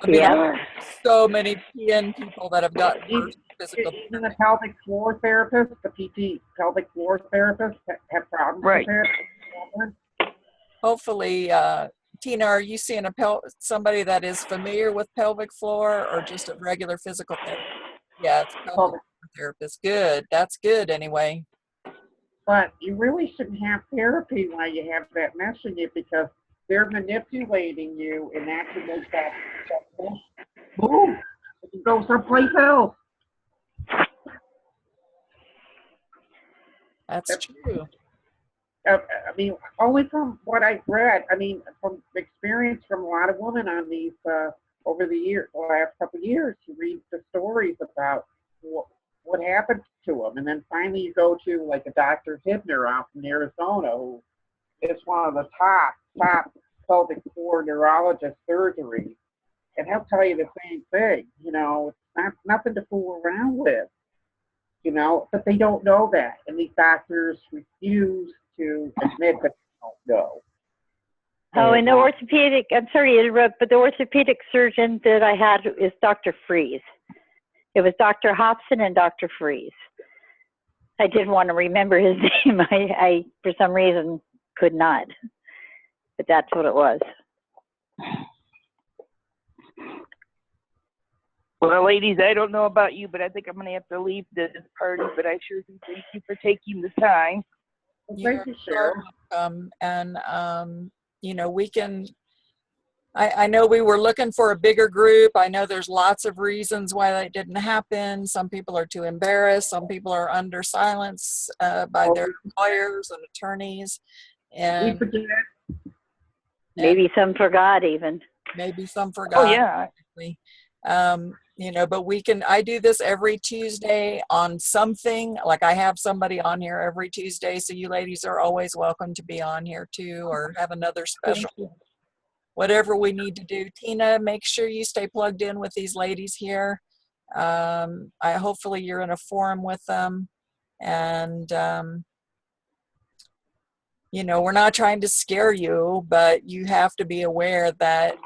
mean, so many PN people that have gotten worse physical therapy. Even the pelvic floor therapist, the PT pelvic floor therapist, have problems with that. Hopefully, Tina, are you seeing somebody that is familiar with pelvic floor or just a regular physical therapist? Yeah, it's a pelvic therapist. Good. That's good anyway. But you really shouldn't have therapy while you have that mesh in you, because they're manipulating you, and that can make that mesh boom. It can go someplace else. That's true. I mean, only from what I've read, I mean, from experience from a lot of women on these over the last couple of years, you read the stories about what happened to them. And then finally you go to like a Dr. Hibner out in Arizona, who is one of the top pelvic floor neurologist surgery. And he'll tell you the same thing. You know, it's nothing to fool around with, you know, but they don't know that. And these doctors refuse to admit that they don't know. Oh, and the orthopedic, I'm sorry to interrupt, but the orthopedic surgeon that I had is Dr. Freeze. It was Dr. Hobson and Dr. Freeze. I didn't want to remember his name. I for some reason, could not. But that's what it was. Well, ladies, I don't know about you, but I think I'm going to have to leave this party, but I sure do thank you for taking the time. Thank you, Cheryl. And, you know, we can, I know we were looking for a bigger group. I know there's lots of reasons why that didn't happen. Some people are too embarrassed. Some people are under silence by their lawyers and attorneys. And we forget. Maybe some forgot even. Maybe some forgot. Oh, yeah. You know, but I do this every Tuesday on something. Like I have somebody on here every Tuesday. So you ladies are always welcome to be on here too, or have another special, whatever we need to do. Tina, make sure you stay plugged in with these ladies here. Hopefully you're in a forum with them. And, you know, we're not trying to scare you, but you have to be aware that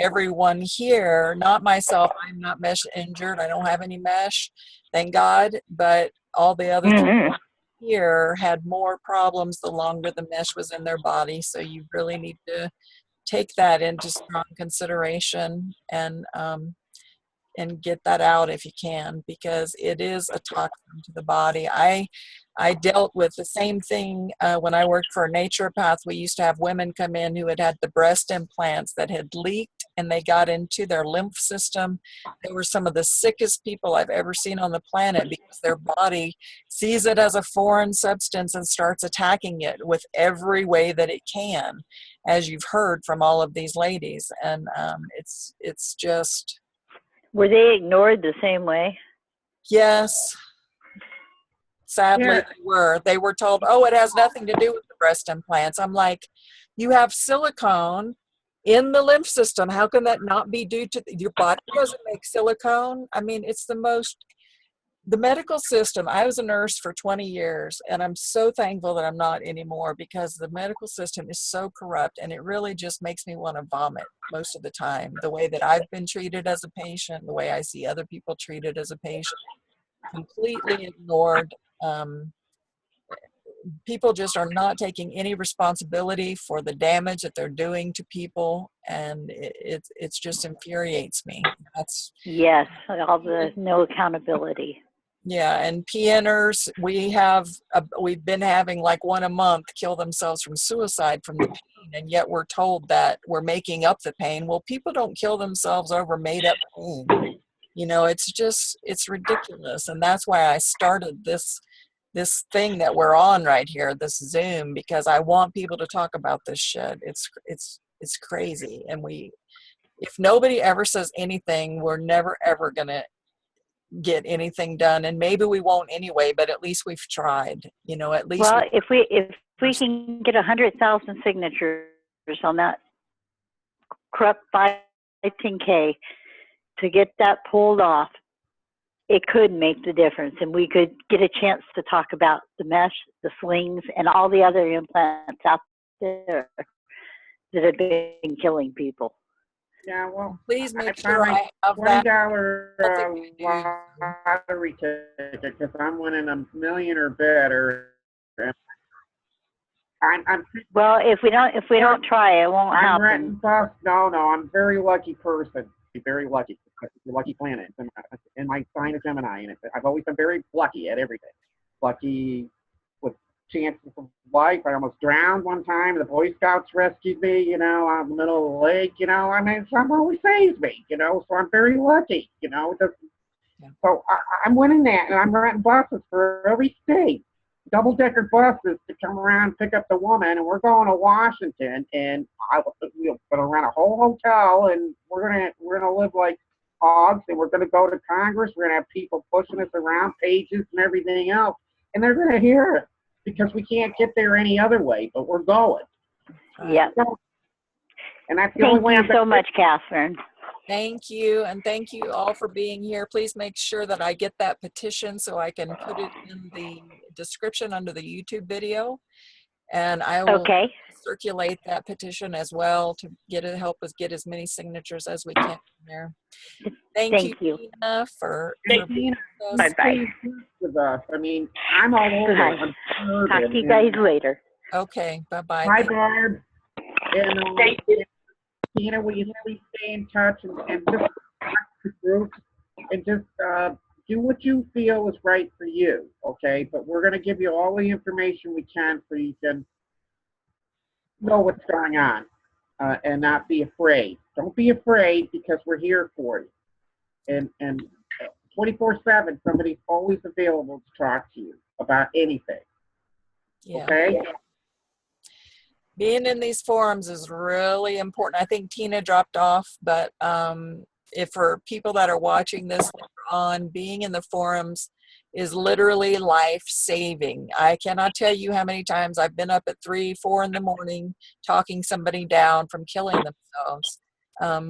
everyone here, not myself, I'm not mesh injured. I don't have any mesh, thank God. But all the other people here had more problems the longer the mesh was in their body. So you really need to take that into strong consideration and get that out if you can, because it is a toxin to the body. I I dealt with the same thing when I worked for a naturopath. We used to have women come in who had had the breast implants that had leaked and they got into their lymph system. They were some of the sickest people I've ever seen on the planet because their body sees it as a foreign substance and starts attacking it with every way that it can, as you've heard from all of these ladies. And it's just... Were they ignored the same way? Yes. Sadly, Yeah. they were told, oh, it has nothing to do with the breast implants. I'm like, you have silicone in the lymph system. How can that not be due to your body doesn't make silicone? I mean, it's the medical system. I was a nurse for 20 years, and I'm so thankful that I'm not anymore because the medical system is so corrupt, and it really just makes me want to vomit most of the time. The way that I've been treated as a patient, the way I see other people treated as a patient, completely ignored. People just are not taking any responsibility for the damage that they're doing to people, and it just infuriates me. That's... Yes, all the no accountability. Yeah, and PNers, we've been having like one a month kill themselves from suicide from the pain, and yet we're told that we're making up the pain. Well, people don't kill themselves over made up pain. You know, it's ridiculous, and that's why I started this thing that we're on right here, this Zoom, because I want people to talk about this shit. It's crazy, and if nobody ever says anything, we're never ever gonna get anything done, and maybe we won't anyway. But at least we've tried. You know, at least. Well, if we can get 100,000 signatures on that corrupt 510K to get that pulled off, it could make the difference, and we could get a chance to talk about the mesh, the slings, and all the other implants out there that have been killing people. Yeah, well, Please make I sure found my I have $20 that. lottery ticket because I'm winning a million or better. I'm Well, if we don't try, it won't I'm happen. renting bus. No, I'm a very lucky person. Very lucky. It's a lucky planet. And my sign is Gemini, and I've always been very lucky at everything. Lucky with chances of life. I almost drowned one time. The Boy Scouts rescued me, you know, out in the middle of the lake, you know. I mean, someone always saves me, you know, so I'm very lucky, you know. So I'm winning that, and I'm renting buses for every state. Double-decker buses to come around and pick up the woman, and we're going to Washington, and we're gonna rent a whole hotel, and we're gonna live like hogs, and we're gonna go to Congress. We're gonna have people pushing us around, pages and everything else, and they're gonna hear it because we can't get there any other way. But we're going. Yep. And that's the only way. Thank you so much, Catherine. Thank you, and thank you all for being here. Please make sure that I get that petition so I can put it in the description under the YouTube video, and I will circulate that petition as well to help us get as many signatures as we can there. Thank you, Tina, for being with us. Bye-bye. With us. I mean, I'm all over. Talk to you guys later. Okay, bye-bye. Bye, Barb. And, thank you. Tina, will you please stay in touch and just talk to groups and just do what you feel is right for you, okay? But we're going to give you all the information we can so you can know what's going on and not be afraid. Don't be afraid because we're here for you. And 24/7, somebody's always available to talk to you about anything, okay? Yeah. Being in these forums is really important. I think Tina dropped off, but if for people that are watching this later on, being in the forums is literally life-saving. I cannot tell you how many times I've been up at 3, 4 in the morning talking somebody down from killing themselves.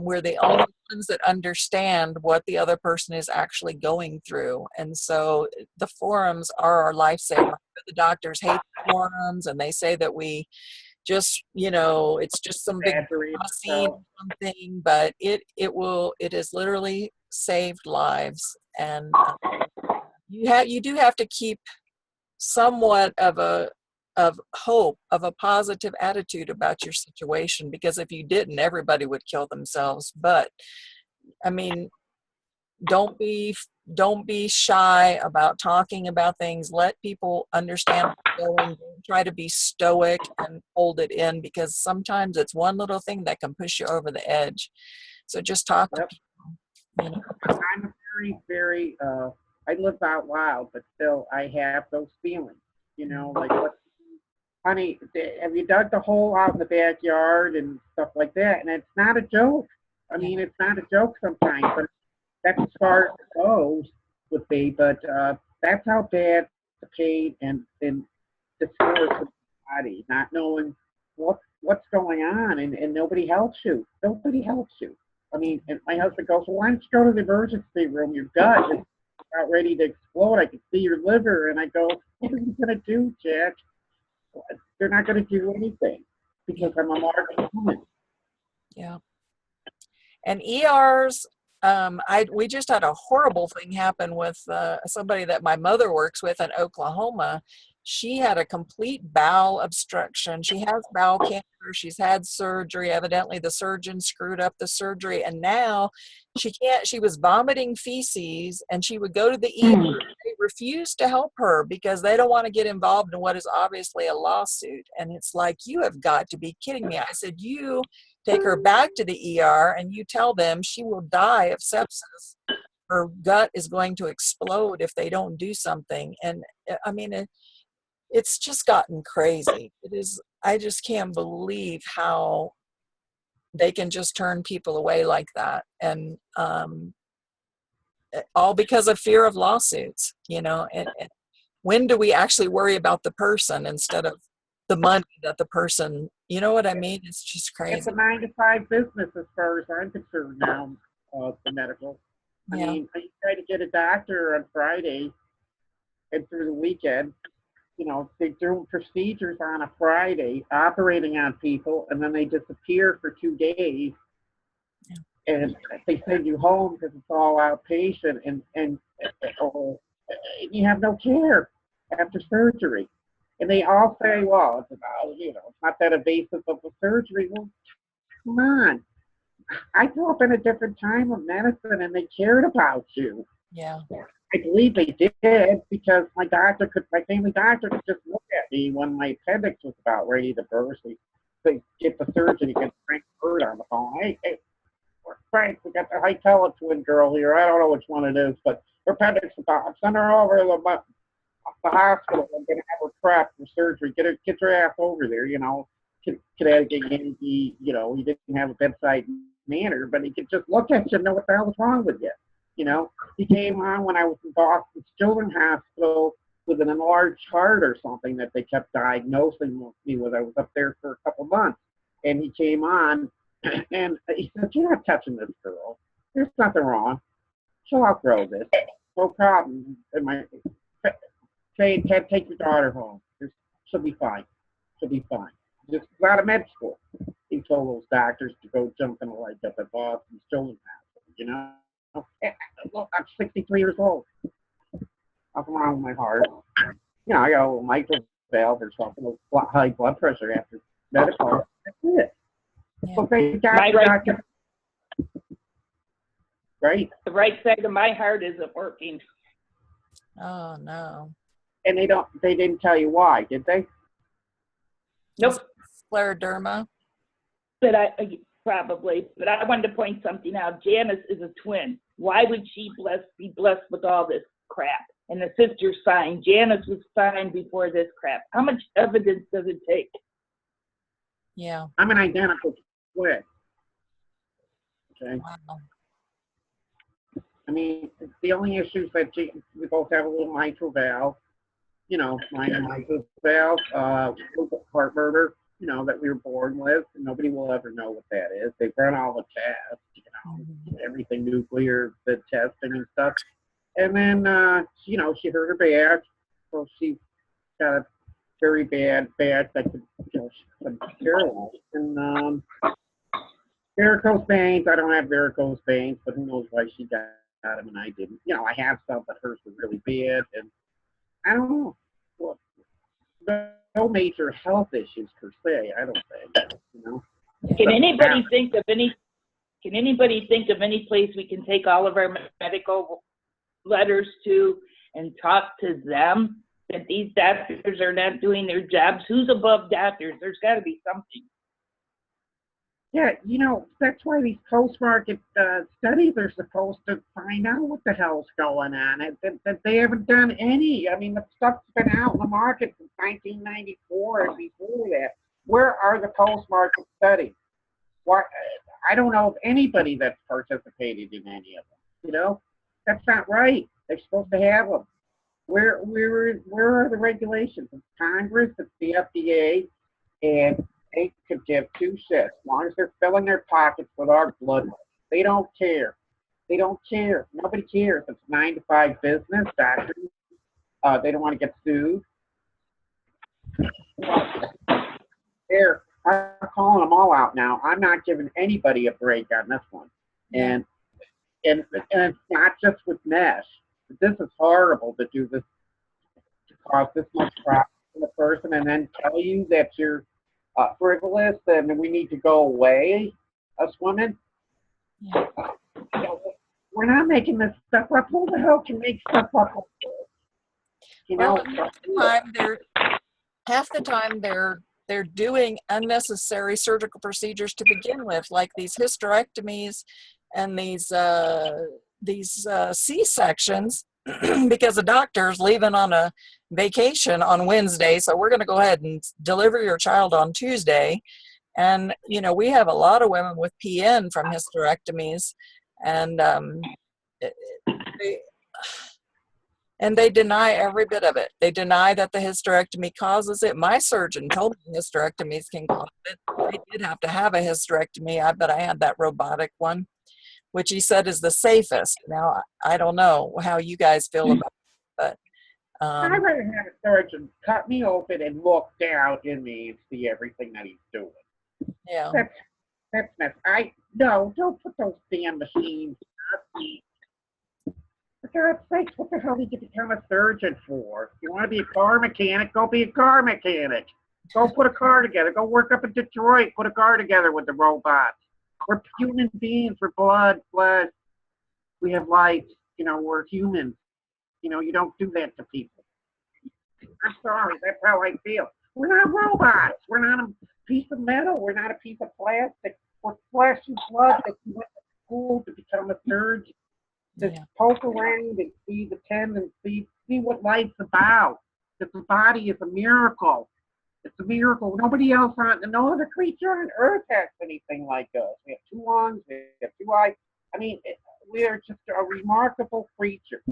We're the only ones that understand what the other person is actually going through. And so the forums are our lifesaver. The doctors hate the forums, and they say that we just, you know, it's just some big scene or something, but it has literally saved lives. And you do have to keep somewhat of hope, of a positive attitude about your situation, because if you didn't, everybody would kill themselves. But I mean, don't be shy about talking about things. Let people understand what's going. Don't try to be stoic and hold it in, because sometimes it's one little thing that can push you over the edge. So just talk to Yep. people, you know. I'm a very, I live out loud, but still I have those feelings, like, what, honey, have you dug the hole out in the backyard and stuff like that? And it's not a joke. I mean, it's not a joke sometimes, but that's as far as it goes with me. But that's how bad the pain and discourse of the body, not knowing what's going on, and nobody helps you. Nobody helps you. I mean, and my husband goes, well, why don't you go to the emergency room? Your gut is about ready to explode. I can see your liver. And I go, what are you going to do, Jack? They're not going to do anything because I'm a marked woman. Yeah. And ERs, we just had a horrible thing happen with somebody that my mother works with in Oklahoma. She had a complete bowel obstruction. She has bowel cancer. She's had surgery. Evidently, the surgeon screwed up the surgery, and now she was vomiting feces, and she would go to the ER. They refuse to help her because they don't want to get involved in what is obviously a lawsuit. And it's like, you have got to be kidding me. I said, you take her back to the ER and you tell them she will die of sepsis. Her gut is going to explode if they don't do something. And I mean, it's just gotten crazy. It is. I just can't believe how they can just turn people away like that. And all because of fear of lawsuits, and when do we actually worry about the person instead of the money that the person, you know what I mean? It's just crazy. It's a 9-to-5 business as far as I'm concerned now, the medical. Yeah. I mean, I try to get a doctor on Friday and through the weekend. They do procedures on a Friday, operating on people, and then they disappear for 2 days. Yeah. And they send you home because it's all outpatient, and you have no care after surgery. And they all say, well, it's about, it's not that invasive of a surgery. Well, come on. I grew up in a different time of medicine, and they cared about you. Yeah. I believe they did, because my family doctor could just look at me when my appendix was about ready to burst. They get the surgeon, get Frank Bird on the phone. Hey, Frank, we got the Hytella twin girl here. I don't know which one it is, but her appendix is about. Send her over to the hospital. I'm going to have her prepped for surgery. Get her ass over there. He didn't have a bedside manner, but he could just look at you and know what the hell was wrong with you. He came on when I was in Boston Children's Hospital with an enlarged heart or something that they kept diagnosing me with. I was up there for a couple months, and he came on, and he said, "You're not touching this girl. There's nothing wrong. She'll outgrow this. No problem." And say, take your daughter home. She'll be fine. She'll be fine. Just out of med school. He told those doctors to go jumping like up at Boston Children's Hospital, Look, I'm 63 years old. Nothing wrong with my heart. I got a little mitral valve or something, a little high blood pressure after medical. That's it. Yeah. So they got right? The right side of my heart isn't working. Oh no. And they didn't tell you why, did they? Nope. Scleroderma. But probably. But I wanted to point something out. Janice is a twin. Why would she be blessed with all this crap? And the sister's fine. Janice was fine before this crap. How much evidence does it take? Yeah. I'm an identical twin. Okay. Wow. I mean, the only issue is that we both have a little mitral valve. Minor mitral valve, heart murder, that we were born with. Nobody will ever know what that is. They've run all the tests, everything nuclear, the testing and stuff. And then, she hurt her back. So she got a very bad back that could, she could paralyze. And varicose veins, I don't have varicose veins, but who knows why she got them and I didn't. I have some, but hers were really bad. And I don't know. Well, no major health issues per se, I don't think. Can anybody think of any Can anybody think of any place we can take all of our medical letters to and talk to them that these doctors are not doing their jobs? Who's above doctors? There's got to be something. Yeah, that's why these post-market studies are supposed to find out what the hell's going on. That they haven't done any. I mean, the stuff's been out in the market since 1994 and before that. Where are the post-market studies? Why? I don't know of anybody that's participated in any of them. That's not right. They're supposed to have them. Where are the regulations? It's Congress, it's the FDA, and they could give two shits as long as they're filling their pockets with our blood. They don't care. They don't care. Nobody cares. It's 9 to 5 business. Doctors, they don't want to get sued. There, I'm calling them all out now. I'm not giving anybody a break on this one. And it's not just with mesh. This is horrible to do this, to cause this much problem to the person and then tell you that you're frivolous and we need to go away, us women. Yeah. We're not making this stuff up. Who the hell can make stuff up? Well, half the time they're doing unnecessary surgical procedures to begin with, like these hysterectomies and these C-sections, because the doctor's leaving on a vacation on Wednesday, so we're going to go ahead and deliver your child on Tuesday. And we have a lot of women with PN from hysterectomies, and they deny every bit of it. They deny that the hysterectomy causes it. My surgeon told me hysterectomies can cause it. I did have to have a hysterectomy, but I had that robotic one, which he said is the safest. Now, I don't know how you guys feel about it, but I'd rather have a surgeon cut me open and look down in me and see everything that he's doing. yeah. That's mess. No, don't put those damn machines on me. For God's sakes, what the hell did you become a surgeon for? You want to be a car mechanic? Go be a car mechanic. Go put a car together. Go work up in Detroit. Put a car together with the robots. We're human beings. We're blood, flesh. We have life. We're humans. You don't do that to people. I'm sorry. That's how I feel. We're not robots. We're not a piece of metal. We're not a piece of plastic. We're flesh and blood that you went to school to become a surgeon. Just poke around and see the tendons, see what life's about. That the body is a miracle. It's a miracle. No other creature on earth has anything like us. We have 2 lungs, we have 2 eyes. I mean, we are just a remarkable creature.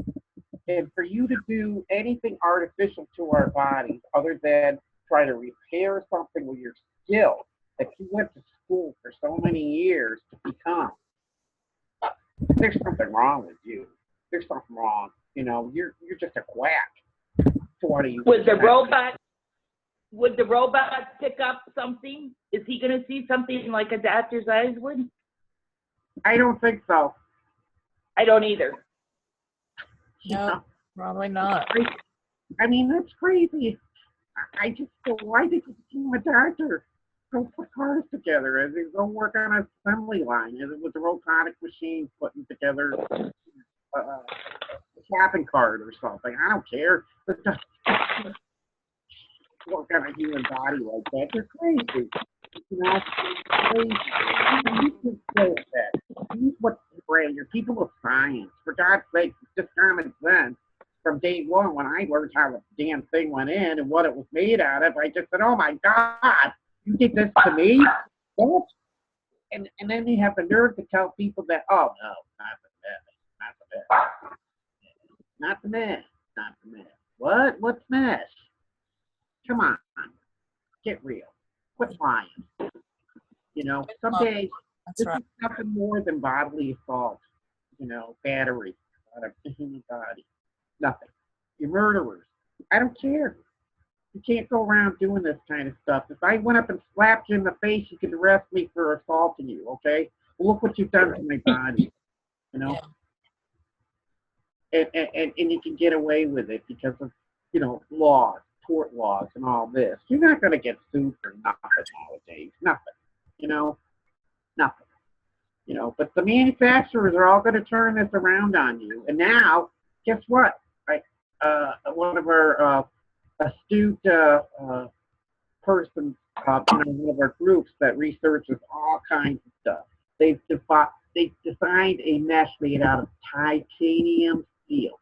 And for you to do anything artificial to our bodies other than try to repair something with your skill that you went to school for so many years to become, there's something wrong with you. There's something wrong. You're just a quack. Would the robot pick up something? Is he going to see something like a doctor's eyes would? I don't think so. I don't either. No, probably not. I mean, that's crazy. I just go, why did you become a doctor? Go put cars together and go work on an assembly line with a robotic machine putting together a shopping cart or something. I don't care. But work on a human body like that. They're crazy. Crazy. You can say that. Use what's brain. You're people of science. For God's sake, it's just common sense. From day one, when I learned how the damn thing went in and what it was made out of, I just said, oh my God, you did this to me? What? And then you have the nerve to tell people that, oh no, not the mesh. What? What's mesh? Come on. Get real. Quit lying. Someday this is nothing more than bodily assault. Battery on a human body. Nothing. You're murderers. I don't care. You can't go around doing this kind of stuff. If I went up and slapped you in the face, you could arrest me for assaulting you, okay? Well, look what you've done to my body, Yeah. And you can get away with it because of, laws, tort laws, and all this. You're not going to get sued for nothing nowadays. Nothing. Nothing. You know, but the manufacturers are all going to turn this around on you. And now, guess what? One of our astute persons in one of our groups that researches all kinds of stuff. They've designed a mesh made out of titanium steel.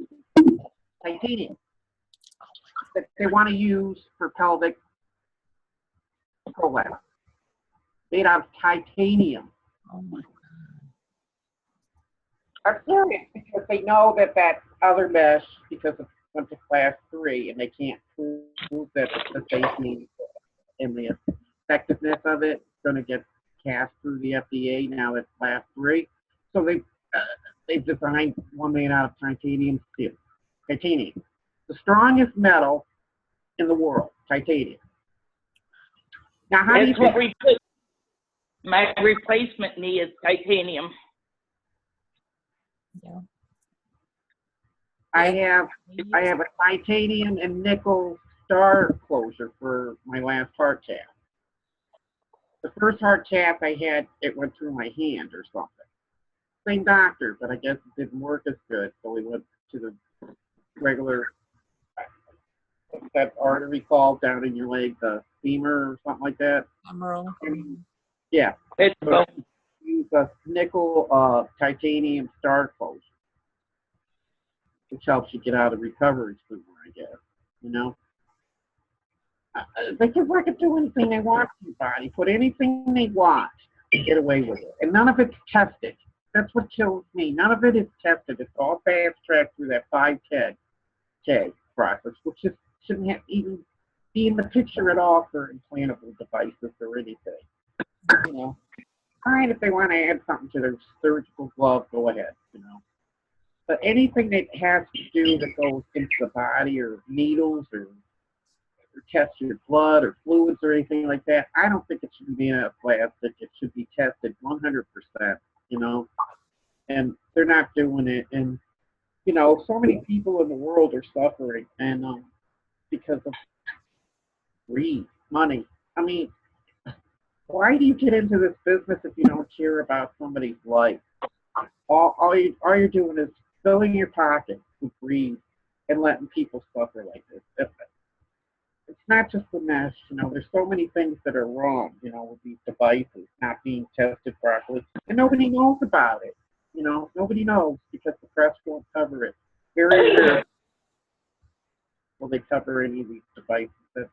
Titanium that they want to use for pelvic prolapse. Made out of titanium. Oh my I'm serious because they know that that other mesh, because it went to class 3, and they can't prove that the safety and the effectiveness of it is going to get cast through the FDA now at class 3. So they've designed one made out of titanium steel. Titanium, the strongest metal in the world, titanium. Now, how do you think? My replacement knee is titanium. Yeah. I have a titanium and nickel star closure for my last heart cath. The first heart cath I had, it went through my hand or something. Same doctor, but I guess it didn't work as good, so we went to the regular, that artery called down in your leg, the femur or something like that. Emerald. Yeah. It's So use a nickel titanium star closure, which helps you get out of recovery sooner, I guess. You know, they can do anything they want to your body, put anything they want to get away with it, and none of it's tested. That's what kills me. None of it is tested. It's all fast tracked through that 510K process, which just shouldn't have even be in the picture at all for implantable devices or anything. You know, fine if they want to add something to their surgical glove, go ahead. You know, but anything that has to do that goes into the body, or needles, or test your blood or fluids or anything like that, I don't think it should be in a plastic. It should be tested 100%. You know, and they're not doing it. And you know, so many people in the world are suffering, and because of greed, money. I mean, why do you get into this business if you don't care about somebody's life? All you're doing is filling your pocket with greed and letting people suffer like this. It's not just the mesh, you know, there's so many things that are wrong, you know, with these devices not being tested properly, and nobody knows about it. You know, nobody knows because the press won't cover it. Very rare will they cover any of these devices that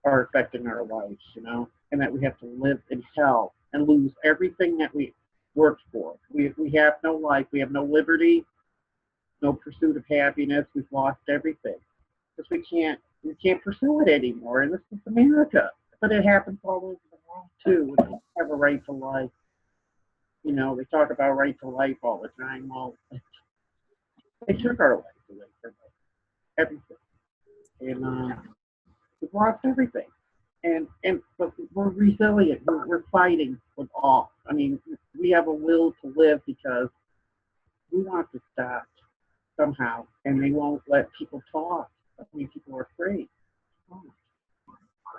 are affecting our lives, you know, and that we have to live in hell and lose everything that we worked for. We have no life, we have no liberty, no pursuit of happiness. We've lost everything because we can't pursue it anymore. And this is America, but it happens all over the world too. We don't have a right to life. You know, they talk about right to life all the time. Well, they took our life away from us, everything, and we've lost everything. But we're resilient. We're fighting with all. I mean, we have a will to live because we want to stop somehow, and they won't let people talk. I mean, people are afraid.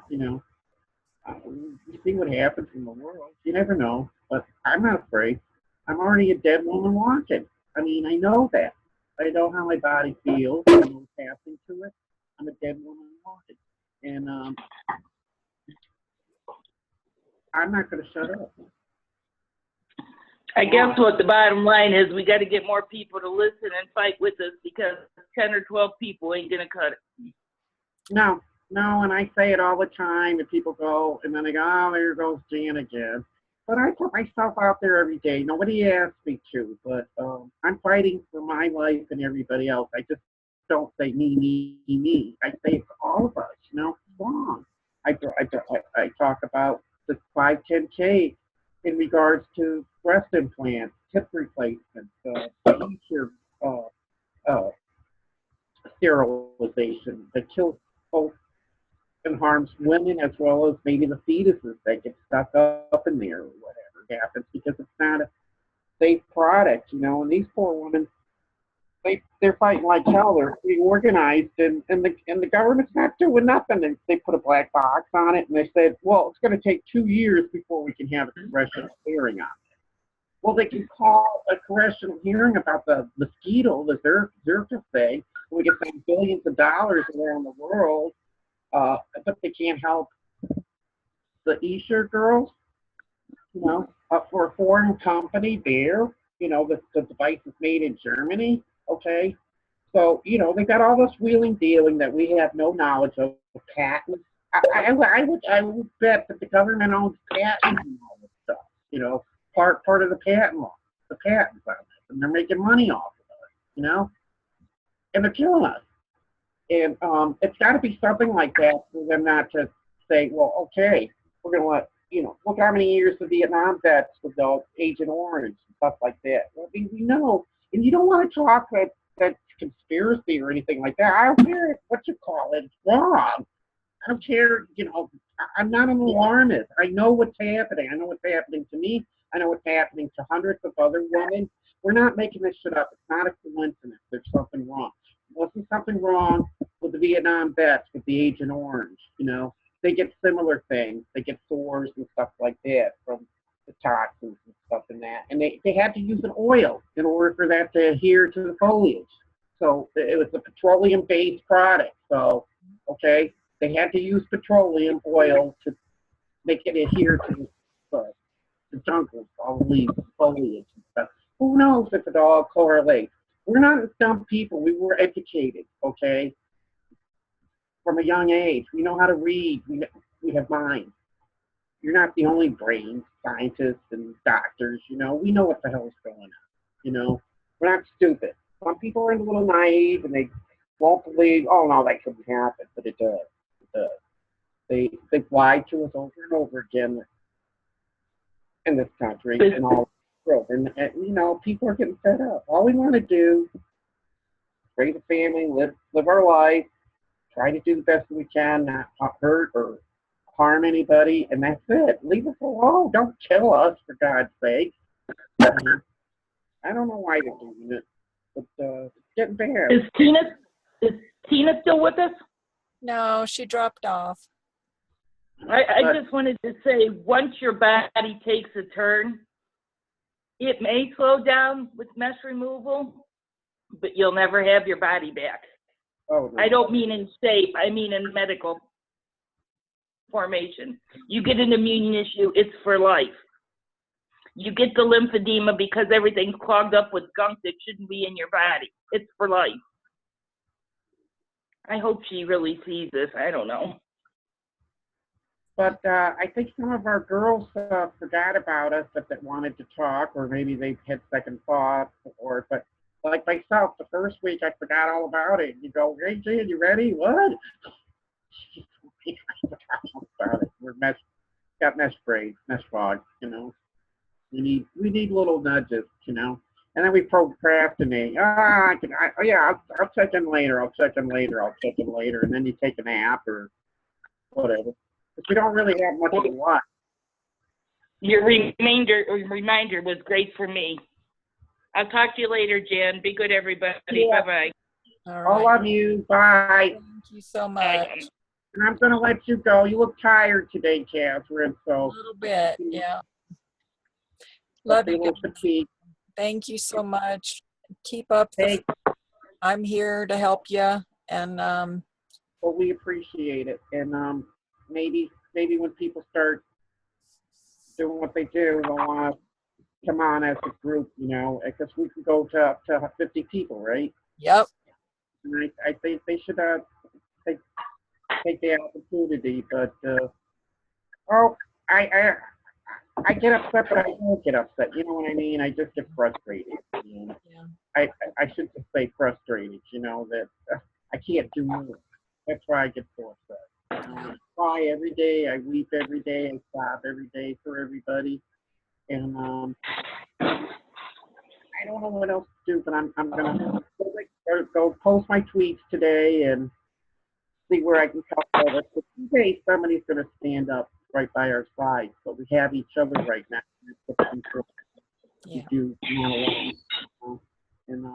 You know, you see what happens in the world. You never know, but I'm not afraid. I'm already a dead woman walking. I mean, I know that. I know how my body feels. I know what's happening to it. I'm a dead woman walking. And I'm not going to shut up. I guess what the bottom line is, we got to get more people to listen and fight with us, because 10 or 12 people ain't going to cut it. No, and I say it all the time, and people go, and then they go, oh, there goes Jan again. But I put myself out there every day. Nobody asked me to, but I'm fighting for my life and everybody else. I just don't say me. I say it to all of us, you know, it's wrong. I talk about the 510K in regards to breast implants, hip replacements, future sterilization that kills both and harms women as well as maybe the fetuses that get stuck up in there or whatever happens, because it's not a safe product, you know. And these poor women, they're fighting like hell. They're being organized, and the government's not doing nothing. They put a black box on it, and they said, well, it's going to take 2 years before we can have a congressional hearing on it. Well, they can call a correctional hearing about the mosquito, the Zerka thing. We get some billions of dollars around the world, but they can't help the Escher girls, for a foreign company there. The device is made in Germany, okay? So, they got all this wheeling dealing that we have no knowledge of, patents. I would bet that the government owns patents and all this stuff, part of the patent law, the patents on this, and they're making money off of it, and they're killing us. And it's got to be something like that for them not to say, well, okay, we're going to let, look how many years the Vietnam vets with the Agent Orange and stuff like that. Well, we know, and you don't want to talk that's conspiracy or anything like that. I don't care what you call it. It's wrong. I don't care, I'm not an alarmist. I know what's happening. I know what's happening to me. I know what's happening to hundreds of other women. We're not making this shit up. It's not a coincidence. There's something wrong. Wasn't something wrong with the Vietnam vets with the Agent Orange, They get similar things. They get sores and stuff like that from the toxins and stuff in that. And they had to use an oil in order for that to adhere to the foliage. So it was a petroleum-based product. So, okay, they had to use petroleum oil to make it adhere to the jungles, all the leaves, the foliage and stuff. Who knows if it all correlates? We're not dumb people. We were educated, okay, from a young age. We know how to read. We have minds. You're not the only brain scientists and doctors, We know what the hell is going on, We're not stupid. Some people are a little naive and they won't believe, oh, no, that couldn't happen, but it does. It does. They've lied to us over and over again in this country and all the world. And people are getting fed up. All we want to do is raise a family, live our life, try to do the best we can, not hurt or harm anybody, and that's it. Leave us alone. Don't kill us, for God's sake. I don't know why they're doing it, but it's getting bad. Is Tina still with us? No, she dropped off. I just wanted to say, once your body takes a turn, it may slow down with mesh removal, but you'll never have your body back. Oh, no. I don't mean in shape, I mean in medical formation. You get an immune issue, it's for life. You get the lymphedema because everything's clogged up with gunk that shouldn't be in your body. It's for life. I hope she really sees this. I don't know. But I think some of our girls forgot about us that wanted to talk, or maybe they had second thoughts, but like myself, the first week I forgot all about it. You go, hey, Jan, you ready? What? I forgot all about it. We're got mesh braids, mesh fog, We need little nudges, And then we procrastinate. I'll check in later. I'll check in later. And then you take a nap or whatever. Because we don't really have much of a lot. Your reminder was great for me. I'll talk to you later, Jan. Be good, everybody. Yeah. Bye-bye. All right. I love you. Bye. Thank you so much. And I'm going to let you go. You look tired today, Catherine. So a little bit, yeah. Love you. Thank you so much. Keep up. I'm here to help you. And well, we appreciate it. And maybe when people start doing what they do, they'll want to come on as a group, because we can go to 50 people, right? Yep. And I think they should take the opportunity, but I get upset, but I don't get upset. You know what I mean? I just get frustrated. Yeah. I should just say frustrated. That I can't do more. That's why I get so upset. I cry every day. I weep every day. I sob every day for everybody. And I don't know what else to do, but I'm gonna go post my tweets today and see where I can help over. So today somebody's gonna stand up right by our side, so we have each other right now. Yeah. We do not alone. And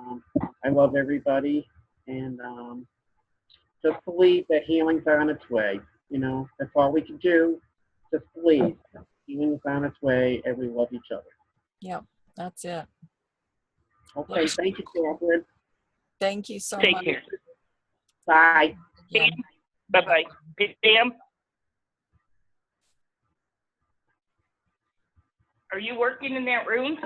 I love everybody, and just believe that healing's on its way. That's all we can do. Just believe healing's on its way, and we love each other. Yeah. That's it. Okay, thank you, Catherine. Thank you so Take much. care. Bye. Yeah. Bye-bye. Pam, are you working in that room?